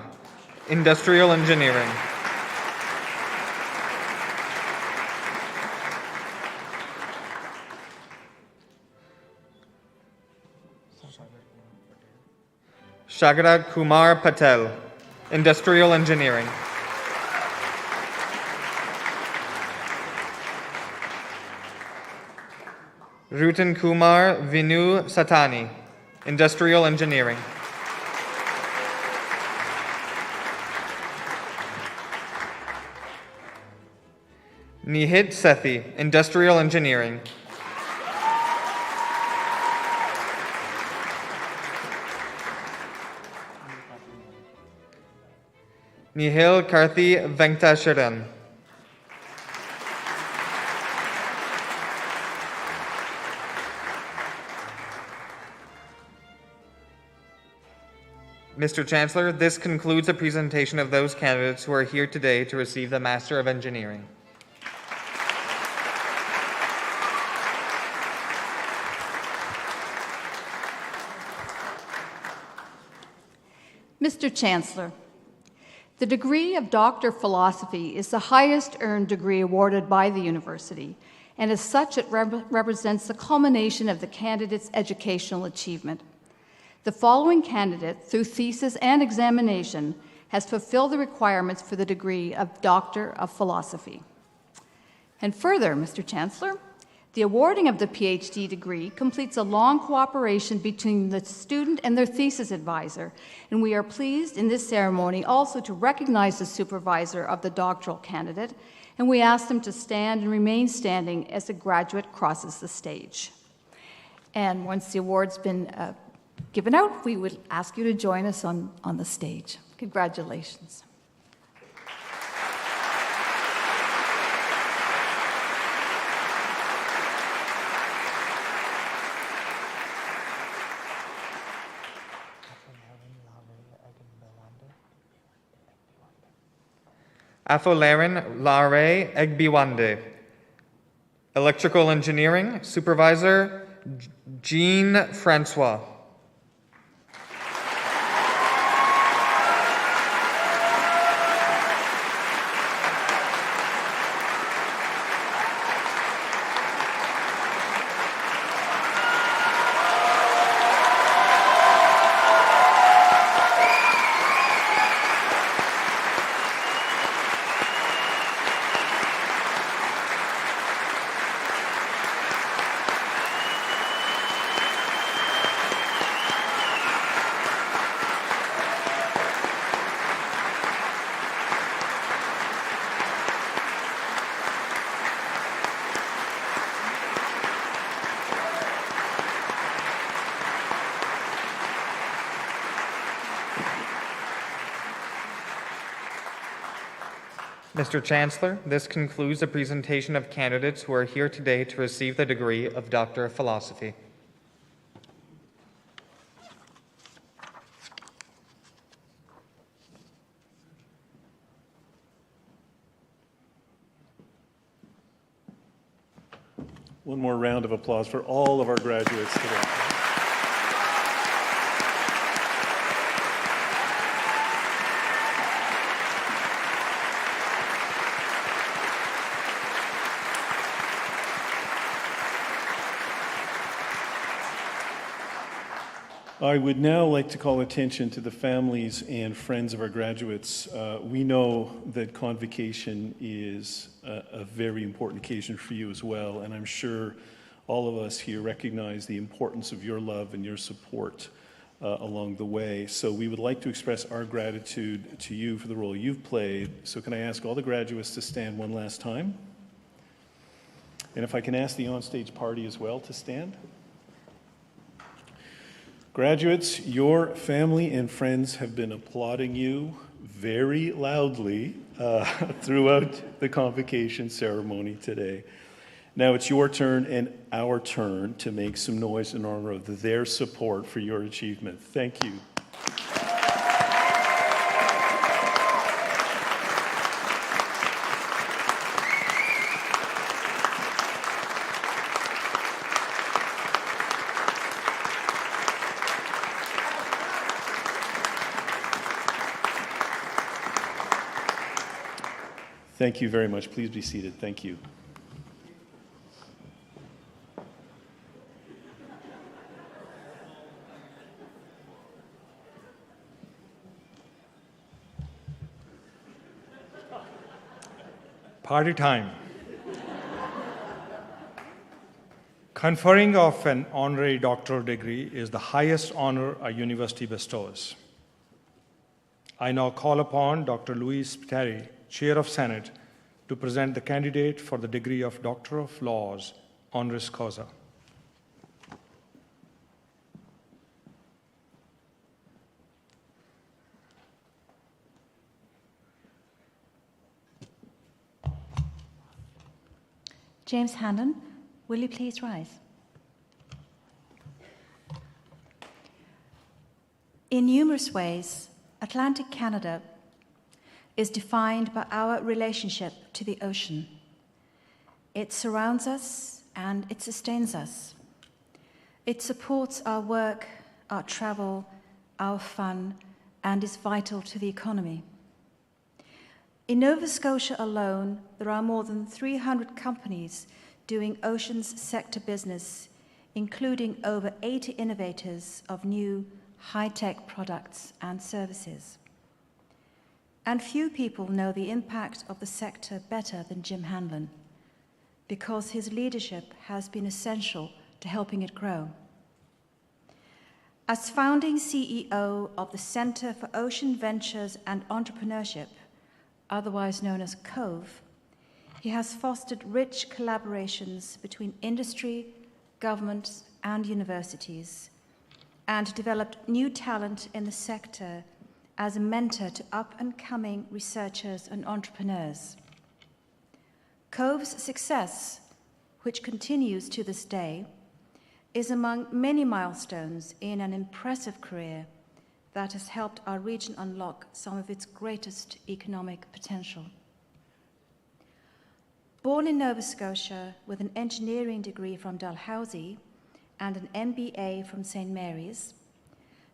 Industrial Engineering. Shagrad Kumar Patel, Industrial Engineering. Rutan Kumar Vinu Satani, Industrial Engineering. Nihit Sethi, Industrial Engineering. Nihil Karthi Venktasharan. Mr. Chancellor, this concludes the presentation of those candidates who are here today to receive the Master of Engineering. Mr. Chancellor, the degree of Doctor of Philosophy is the highest earned degree awarded by the university, and as such it represents the culmination of the candidate's educational achievement. The following candidate, through thesis and examination, has fulfilled the requirements for the degree of Doctor of Philosophy. And further, Mr. Chancellor, the awarding of the PhD degree completes a long cooperation between the student and their thesis advisor, and we are pleased in this ceremony also to recognize the supervisor of the doctoral candidate, and we ask them to stand and remain standing as the graduate crosses the stage. And once the award's been given out, we would ask you to join us on the stage. Congratulations. Afolarin Lare Egbiwande, Electrical Engineering, Supervisor Jean Francois. Mr. Chancellor, this concludes the presentation of candidates who are here today to receive the degree of Doctor of Philosophy. One more round of applause for all of our graduates today. I would now like to call attention to the families and friends of our graduates. We know that Convocation is a very important occasion for you as well, and I'm sure all of us here recognize the importance of your love and your support along the way. So we would like to express our gratitude to you for the role you've played. So can I ask all the graduates to stand one last time? And if I can ask the onstage party as well to stand. Graduates, your family and friends have been applauding you very loudly throughout the convocation ceremony today. Now it's your turn and our turn to make some noise in honor of their support for your achievement. Thank you. Thank you very much. Please be seated. Thank you. Party time. Conferring of an honorary doctoral degree is the highest honor a university bestows. I now call upon Dr. Louis Spiteri, Chair of Senate, to present the candidate for the degree of Doctor of Laws, honoris causa. James Hanlon, will you please rise? In numerous ways, Atlantic Canada is defined by our relationship to the ocean. It surrounds us and it sustains us. It supports our work, our travel, our fun, and is vital to the economy. In Nova Scotia alone, there are more than 300 companies doing oceans sector business, including over 80 innovators of new high-tech products and services. And few people know the impact of the sector better than Jim Hanlon, because his leadership has been essential to helping it grow. As founding CEO of the Centre for Ocean Ventures and Entrepreneurship, otherwise known as COVE, he has fostered rich collaborations between industry, government, and universities, and developed new talent in the sector as a mentor to up-and-coming researchers and entrepreneurs. COVE's success, which continues to this day, is among many milestones in an impressive career that has helped our region unlock some of its greatest economic potential. Born in Nova Scotia with an engineering degree from Dalhousie and an MBA from St. Mary's,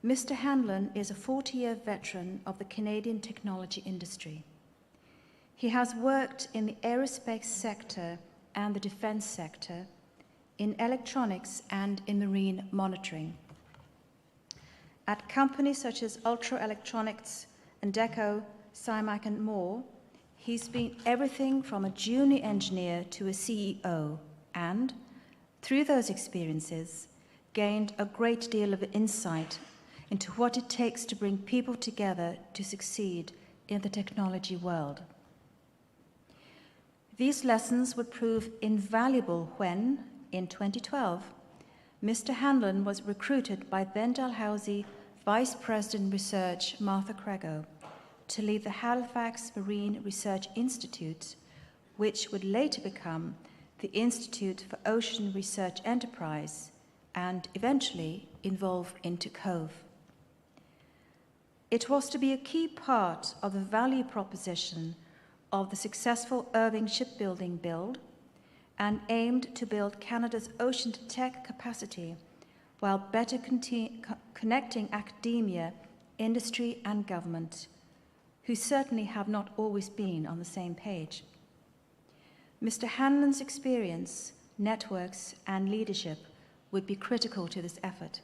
Mr. Hanlon is a 40-year veteran of the Canadian technology industry. He has worked in the aerospace sector and the defense sector, in electronics and in marine monitoring. At companies such as Ultra Electronics, Indeco, Simac, and more, he's been everything from a junior engineer to a CEO, and through those experiences, gained a great deal of insight into what it takes to bring people together to succeed in the technology world. These lessons would prove invaluable when, in 2012, Mr. Hanlon was recruited by then Dalhousie Vice President Research Martha Crego to lead the Halifax Marine Research Institute, which would later become the Institute for Ocean Research Enterprise and eventually evolve into COVE. It was to be a key part of the value proposition of the successful Irving shipbuilding build and aimed to build Canada's ocean-to-tech capacity while better connecting academia, industry and government, who certainly have not always been on the same page. Mr. Hanlon's experience, networks and leadership would be critical to this effort.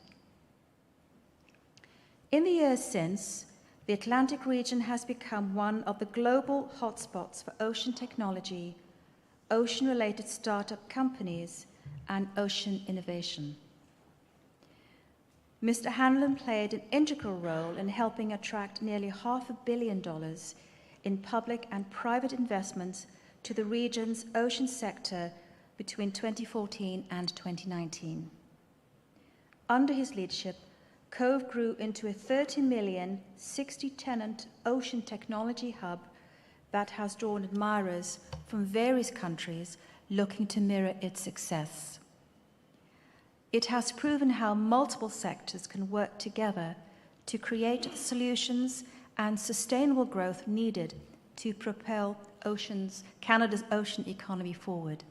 In the years since, the Atlantic region has become one of the global hotspots for ocean technology, ocean-related startup companies, and ocean innovation. Mr. Hanlon played an integral role in helping attract nearly $500 million in public and private investments to the region's ocean sector between 2014 and 2019. Under his leadership, COVE grew into a 30 million, 60-tenant ocean technology hub that has drawn admirers from various countries looking to mirror its success. It has proven how multiple sectors can work together to create the solutions and sustainable growth needed to propel Canada's ocean economy forward.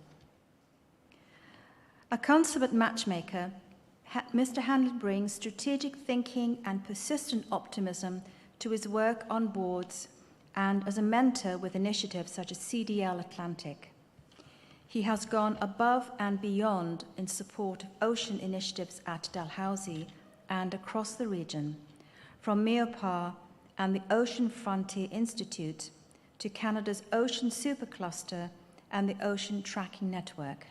A consummate matchmaker, Mr. Hanlon brings strategic thinking and persistent optimism to his work on boards and as a mentor with initiatives such as CDL Atlantic. He has gone above and beyond in support of ocean initiatives at Dalhousie and across the region, from MEOPAR and the Ocean Frontier Institute to Canada's Ocean Supercluster and the Ocean Tracking Network,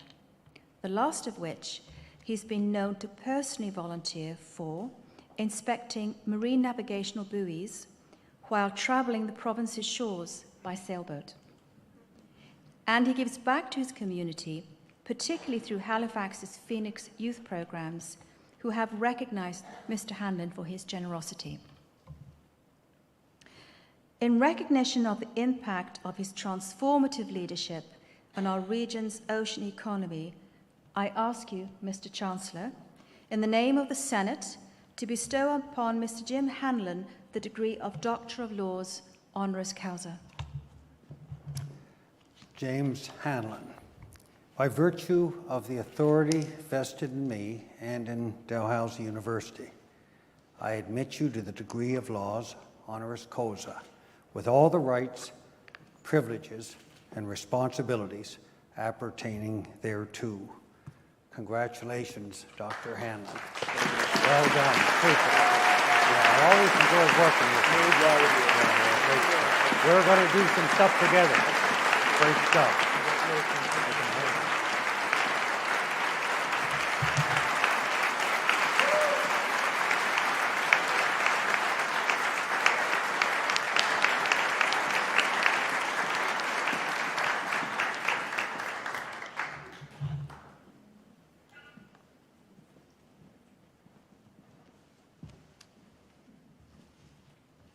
the last of which he's been known to personally volunteer for inspecting marine navigational buoys while traveling the province's shores by sailboat. And he gives back to his community, particularly through Halifax's Phoenix youth programs, who have recognized Mr. Hanlon for his generosity. In recognition of the impact of his transformative leadership on our region's ocean economy, I ask you, Mr. Chancellor, in the name of the Senate, to bestow upon Mr. Jim Hanlon the degree of Doctor of Laws, honoris causa. James Hanlon, by virtue of the authority vested in me and in Dalhousie University, I admit you to the degree of laws, honoris causa, with all the rights, privileges, and responsibilities appertaining thereto. Congratulations, Dr. Hanlon. Well done. Yeah, I always enjoy working with you. We're going to do some stuff together. Great stuff.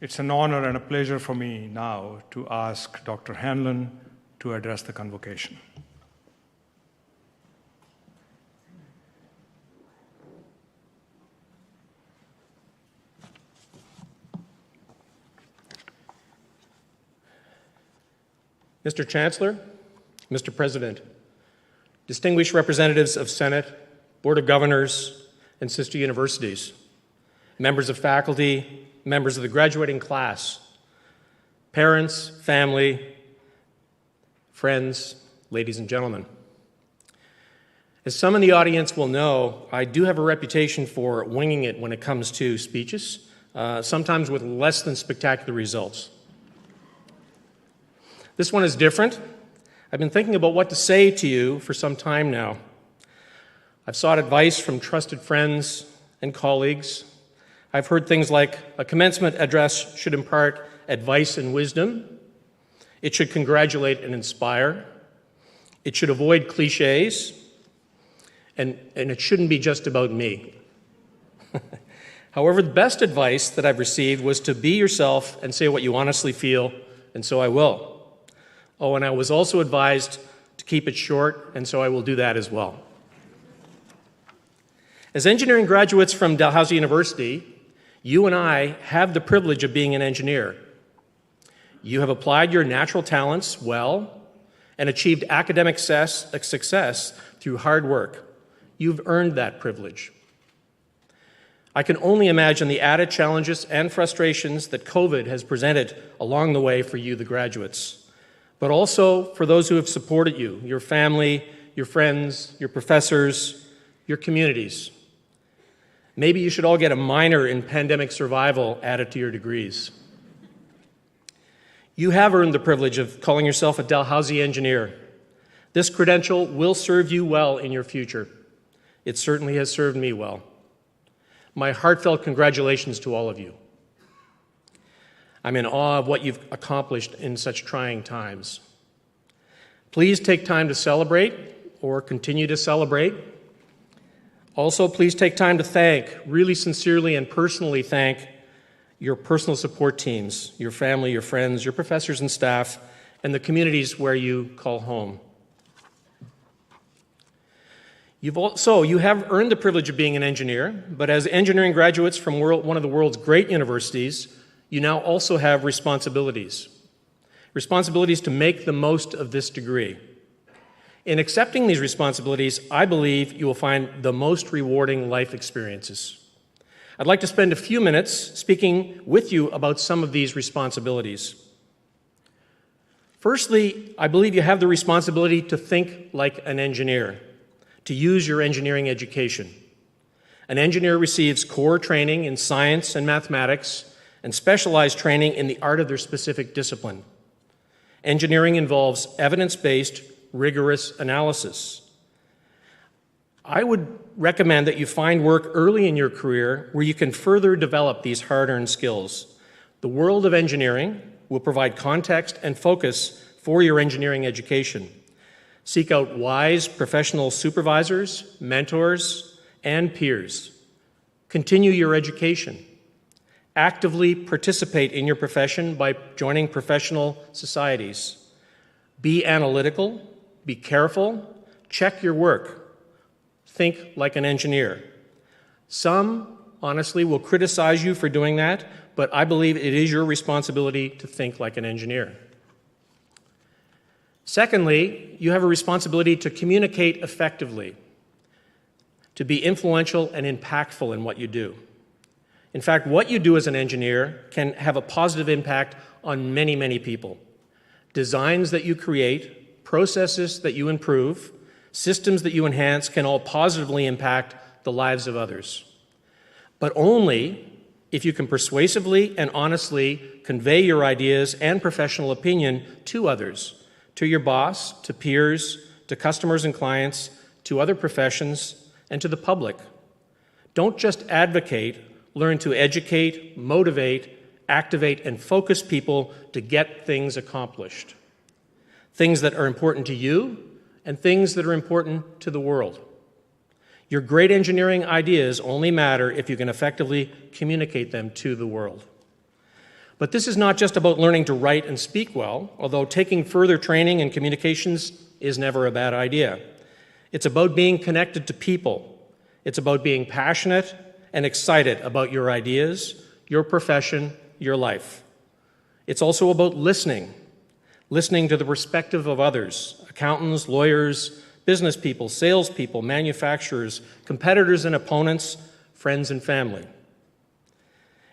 It's an honor and a pleasure for me now to ask Dr. Hanlon to address the convocation. Mr. Chancellor, Mr. President, distinguished representatives of Senate, Board of Governors, and sister universities, members of faculty, members of the graduating class, parents, family, friends, ladies and gentlemen. As some in the audience will know, I do have a reputation for winging it when it comes to speeches, sometimes with less than spectacular results. This one is different. I've been thinking about what to say to you for some time now. I've sought advice from trusted friends and colleagues. I've heard things like a commencement address should impart advice and wisdom. It should congratulate and inspire. It should avoid cliches. And it shouldn't be just about me. However, the best advice that I've received was to be yourself and say what you honestly feel, and so I will. Oh, and I was also advised to keep it short, and so I will do that as well. As engineering graduates from Dalhousie University, you and I have the privilege of being an engineer. You have applied your natural talents well and achieved academic success through hard work. You've earned that privilege. I can only imagine the added challenges and frustrations that COVID has presented along the way for you, the graduates, but also for those who have supported you, your family, your friends, your professors, your communities. Maybe you should all get a minor in pandemic survival added to your degrees. You have earned the privilege of calling yourself a Dalhousie engineer. This credential will serve you well in your future. It certainly has served me well. My heartfelt congratulations to all of you. I'm in awe of what you've accomplished in such trying times. Please take time to celebrate or continue to celebrate. Also, please take time to thank, really sincerely and personally thank, your personal support teams, your family, your friends, your professors and staff, and the communities where you call home. You have earned the privilege of being an engineer, but as engineering graduates from one of the world's great universities, you now also have responsibilities. Responsibilities to make the most of this degree. In accepting these responsibilities, I believe you will find the most rewarding life experiences. I'd like to spend a few minutes speaking with you about some of these responsibilities. Firstly, I believe you have the responsibility to think like an engineer, to use your engineering education. An engineer receives core training in science and mathematics and specialized training in the art of their specific discipline. Engineering involves evidence-based, rigorous analysis. I would recommend that you find work early in your career where you can further develop these hard-earned skills. The world of engineering will provide context and focus for your engineering education. Seek out wise professional supervisors, mentors, and peers. Continue your education. Actively participate in your profession by joining professional societies. Be analytical, be careful, check your work. Think like an engineer. Some, honestly, will criticize you for doing that, but I believe it is your responsibility to think like an engineer. Secondly, you have a responsibility to communicate effectively, to be influential and impactful in what you do. In fact, what you do as an engineer can have a positive impact on many, many people. Designs that you create, processes that you improve, systems that you enhance can all positively impact the lives of others. But only if you can persuasively and honestly convey your ideas and professional opinion to others, to your boss, to peers, to customers and clients, to other professions, and to the public. Don't just advocate, learn to educate, motivate, activate, and focus people to get things accomplished. Things that are important to you and things that are important to the world. Your great engineering ideas only matter if you can effectively communicate them to the world. But this is not just about learning to write and speak well, although taking further training in communications is never a bad idea. It's about being connected to people. It's about being passionate and excited about your ideas, your profession, your life. It's also about listening to the perspective of others, accountants, lawyers, business people, salespeople, manufacturers, competitors and opponents, friends and family.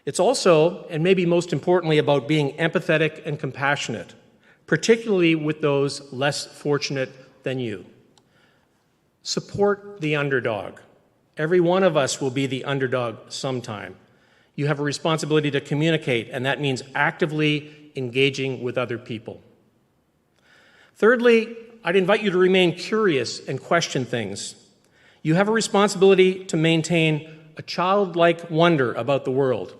It's also, and maybe most importantly, about being empathetic and compassionate, particularly with those less fortunate than you. Support the underdog. Every one of us will be the underdog sometime. You have a responsibility to communicate, and that means actively engaging with other people. Thirdly, I'd invite you to remain curious and question things. You have a responsibility to maintain a childlike wonder about the world.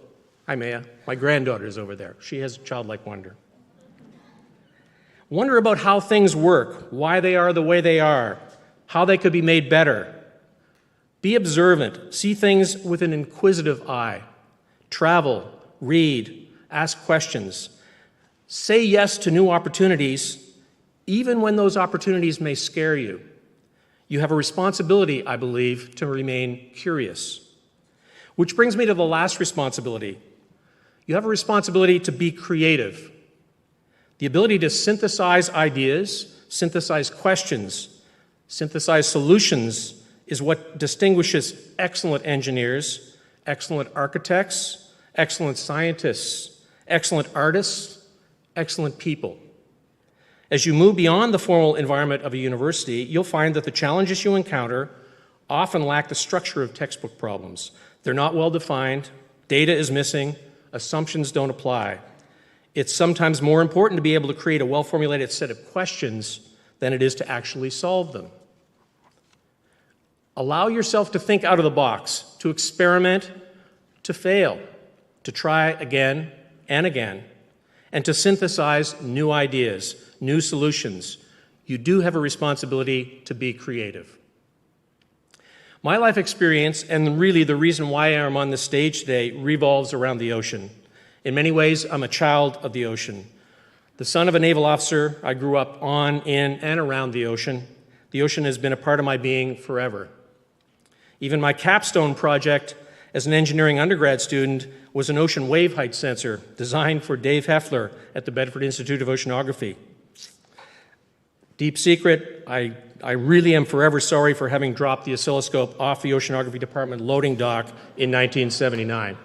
Hi, Maya. My granddaughter's over there. She has childlike wonder. Wonder about how things work, why they are the way they are, how they could be made better. Be observant. See things with an inquisitive eye. Travel, read, ask questions. Say yes to new opportunities, even when those opportunities may scare you. You have a responsibility, I believe, to remain curious. Which brings me to the last responsibility. You have a responsibility to be creative. The ability to synthesize ideas, synthesize questions, synthesize solutions is what distinguishes excellent engineers, excellent architects, excellent scientists, excellent artists, excellent people. As you move beyond the formal environment of a university, you'll find that the challenges you encounter often lack the structure of textbook problems. They're not well defined, data is missing, assumptions don't apply. It's sometimes more important to be able to create a well-formulated set of questions than it is to actually solve them. Allow yourself to think out of the box, to experiment, to fail, to try again and again, and to synthesize new ideas, new solutions. You do have a responsibility to be creative. My life experience, and really the reason why I'm on this stage today, revolves around the ocean. In many ways, I'm a child of the ocean. The son of a naval officer, I grew up on, in, and around the ocean. The ocean has been a part of my being forever. Even my capstone project as an engineering undergrad student was an ocean wave height sensor designed for Dave Heffler at the Bedford Institute of Oceanography. Deep secret, I really am forever sorry for having dropped the oscilloscope off the oceanography department loading dock in 1979.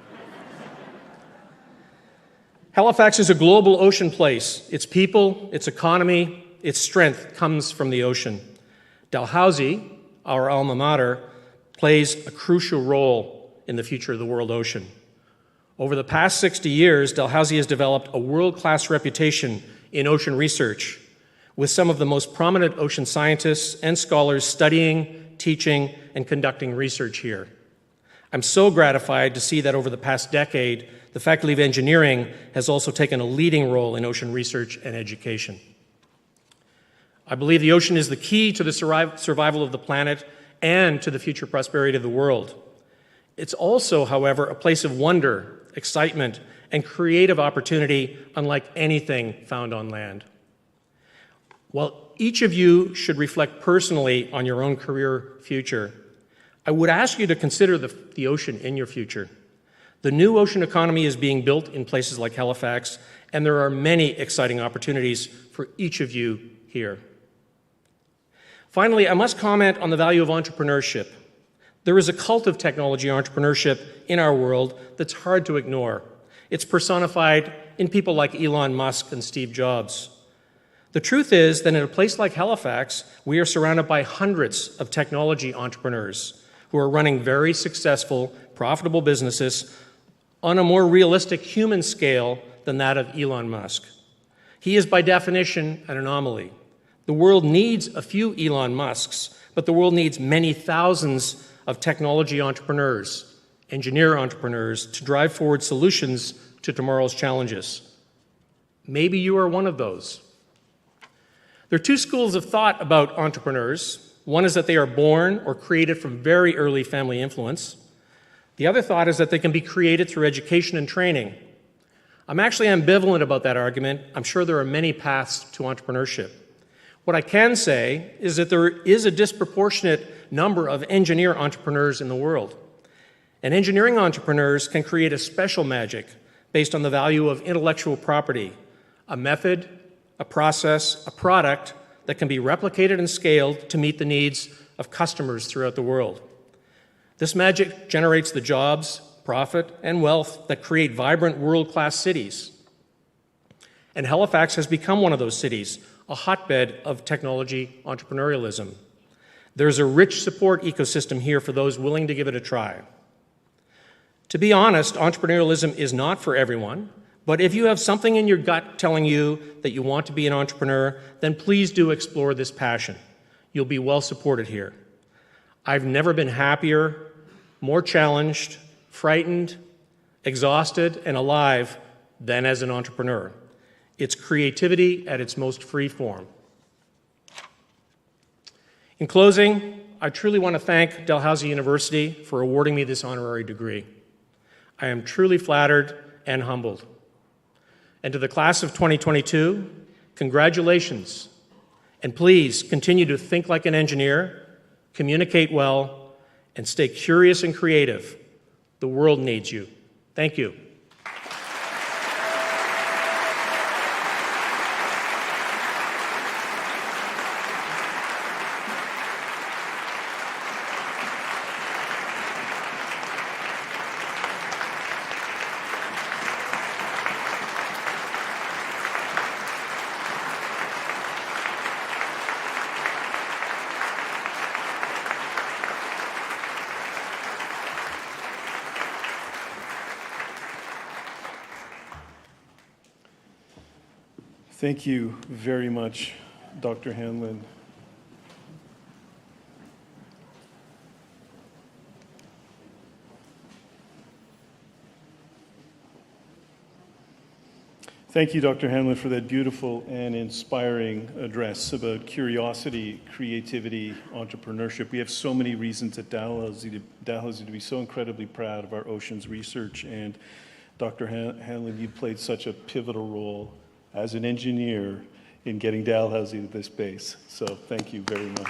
Halifax is a global ocean place. Its people, its economy, its strength comes from the ocean. Dalhousie, our alma mater, plays a crucial role in the future of the world ocean. Over the past 60 years, Dalhousie has developed a world-class reputation in ocean research, with some of the most prominent ocean scientists and scholars studying, teaching, and conducting research here. I'm so gratified to see that over the past decade, the Faculty of Engineering has also taken a leading role in ocean research and education. I believe the ocean is the key to the survival of the planet and to the future prosperity of the world. It's also, however, a place of wonder, excitement, and creative opportunity unlike anything found on land. While each of you should reflect personally on your own career future, I would ask you to consider the ocean in your future. The new ocean economy is being built in places like Halifax, and there are many exciting opportunities for each of you here. Finally, I must comment on the value of entrepreneurship. There is a cult of technology entrepreneurship in our world that's hard to ignore. It's personified in people like Elon Musk and Steve Jobs. The truth is that in a place like Halifax, we are surrounded by hundreds of technology entrepreneurs who are running very successful, profitable businesses on a more realistic human scale than that of Elon Musk. He is by definition an anomaly. The world needs a few Elon Musks, but the world needs many thousands of technology entrepreneurs, engineer entrepreneurs, to drive forward solutions to tomorrow's challenges. Maybe you are one of those. There are two schools of thought about entrepreneurs. One is that they are born or created from very early family influence. The other thought is that they can be created through education and training. I'm actually ambivalent about that argument. I'm sure there are many paths to entrepreneurship. What I can say is that there is a disproportionate number of engineer entrepreneurs in the world. And engineering entrepreneurs can create a special magic based on the value of intellectual property, a method, a process, a product that can be replicated and scaled to meet the needs of customers throughout the world. This magic generates the jobs, profit, and wealth that create vibrant world-class cities. And Halifax has become one of those cities, a hotbed of technology entrepreneurialism. There's a rich support ecosystem here for those willing to give it a try. To be honest, entrepreneurialism is not for everyone, but if you have something in your gut telling you that you want to be an entrepreneur, then please do explore this passion. You'll be well supported here. I've never been happier, more challenged, frightened, exhausted, and alive than as an entrepreneur. It's creativity at its most free form. In closing, I truly want to thank Dalhousie University for awarding me this honorary degree. I am truly flattered and humbled. And to the class of 2022, congratulations. And please continue to think like an engineer, communicate well, and stay curious and creative. The world needs you. Thank you. Thank you very much, Dr. Hanlon. Thank you, Dr. Hanlon, for that beautiful and inspiring address about curiosity, creativity, entrepreneurship. We have so many reasons at Dalhousie to be so incredibly proud of our oceans research. And Dr. Hanlon, you played such a pivotal role as an engineer in getting Dalhousie to this base. So thank you very much.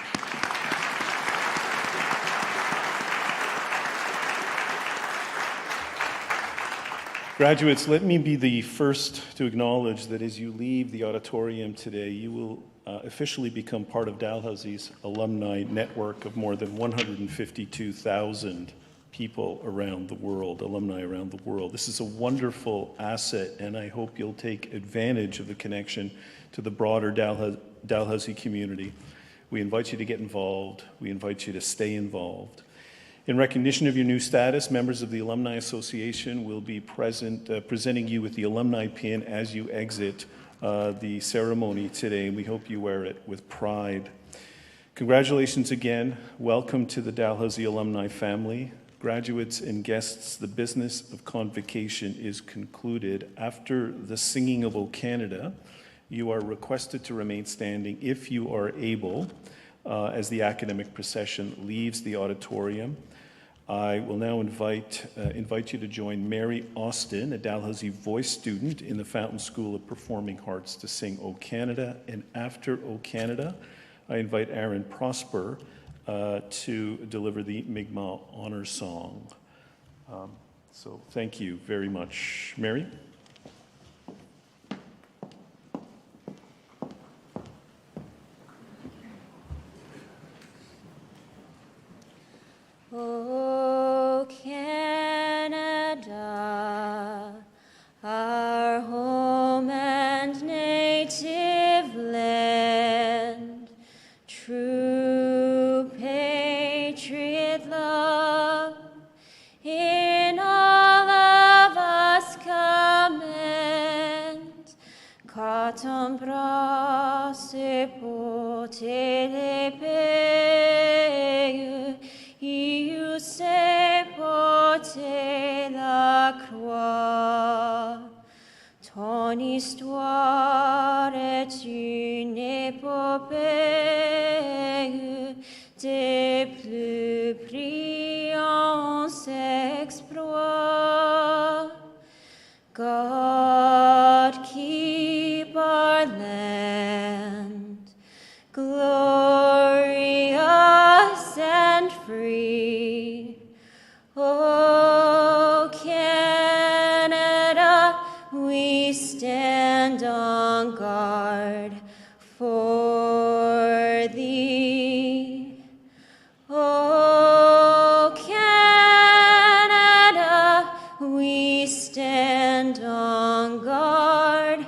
Graduates, let me be the first to acknowledge that as you leave the auditorium today, you will officially become part of Dalhousie's alumni network of more than 152,000 people around the world, alumni around the world. This is a wonderful asset, and I hope you'll take advantage of the connection to the broader Dalhousie community. We invite you to get involved. We invite you to stay involved. In recognition of your new status, members of the Alumni Association will be presenting you with the alumni pin as you exit the ceremony today, and we hope you wear it with pride. Congratulations again. Welcome to the Dalhousie alumni family. Graduates and guests, the business of Convocation is concluded. After the singing of O Canada, you are requested to remain standing if you are able as the academic procession leaves the auditorium. I will now invite you to join Mary Austin, a Dalhousie voice student in the Fountain School of Performing Arts, to sing O Canada. And after O Canada, I invite Aaron Prosper to deliver the Mi'kmaq Honor Song. So thank you very much. Mary? O Canada, our home and native land, true patriot love in all of us commend. Catum brasse pote lepeu, ius se pote la croix. Ton histoire est une épopée des plus brillants exploits. God keep our land glorious and free. O Canada, we stand on guard for thee. O Canada, we stand on guard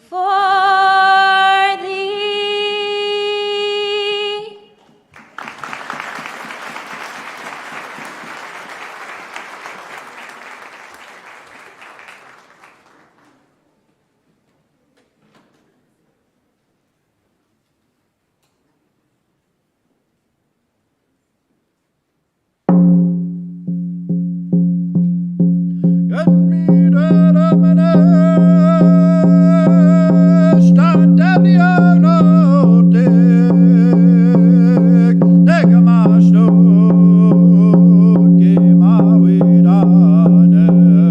for thee. Get my way down.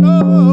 honor.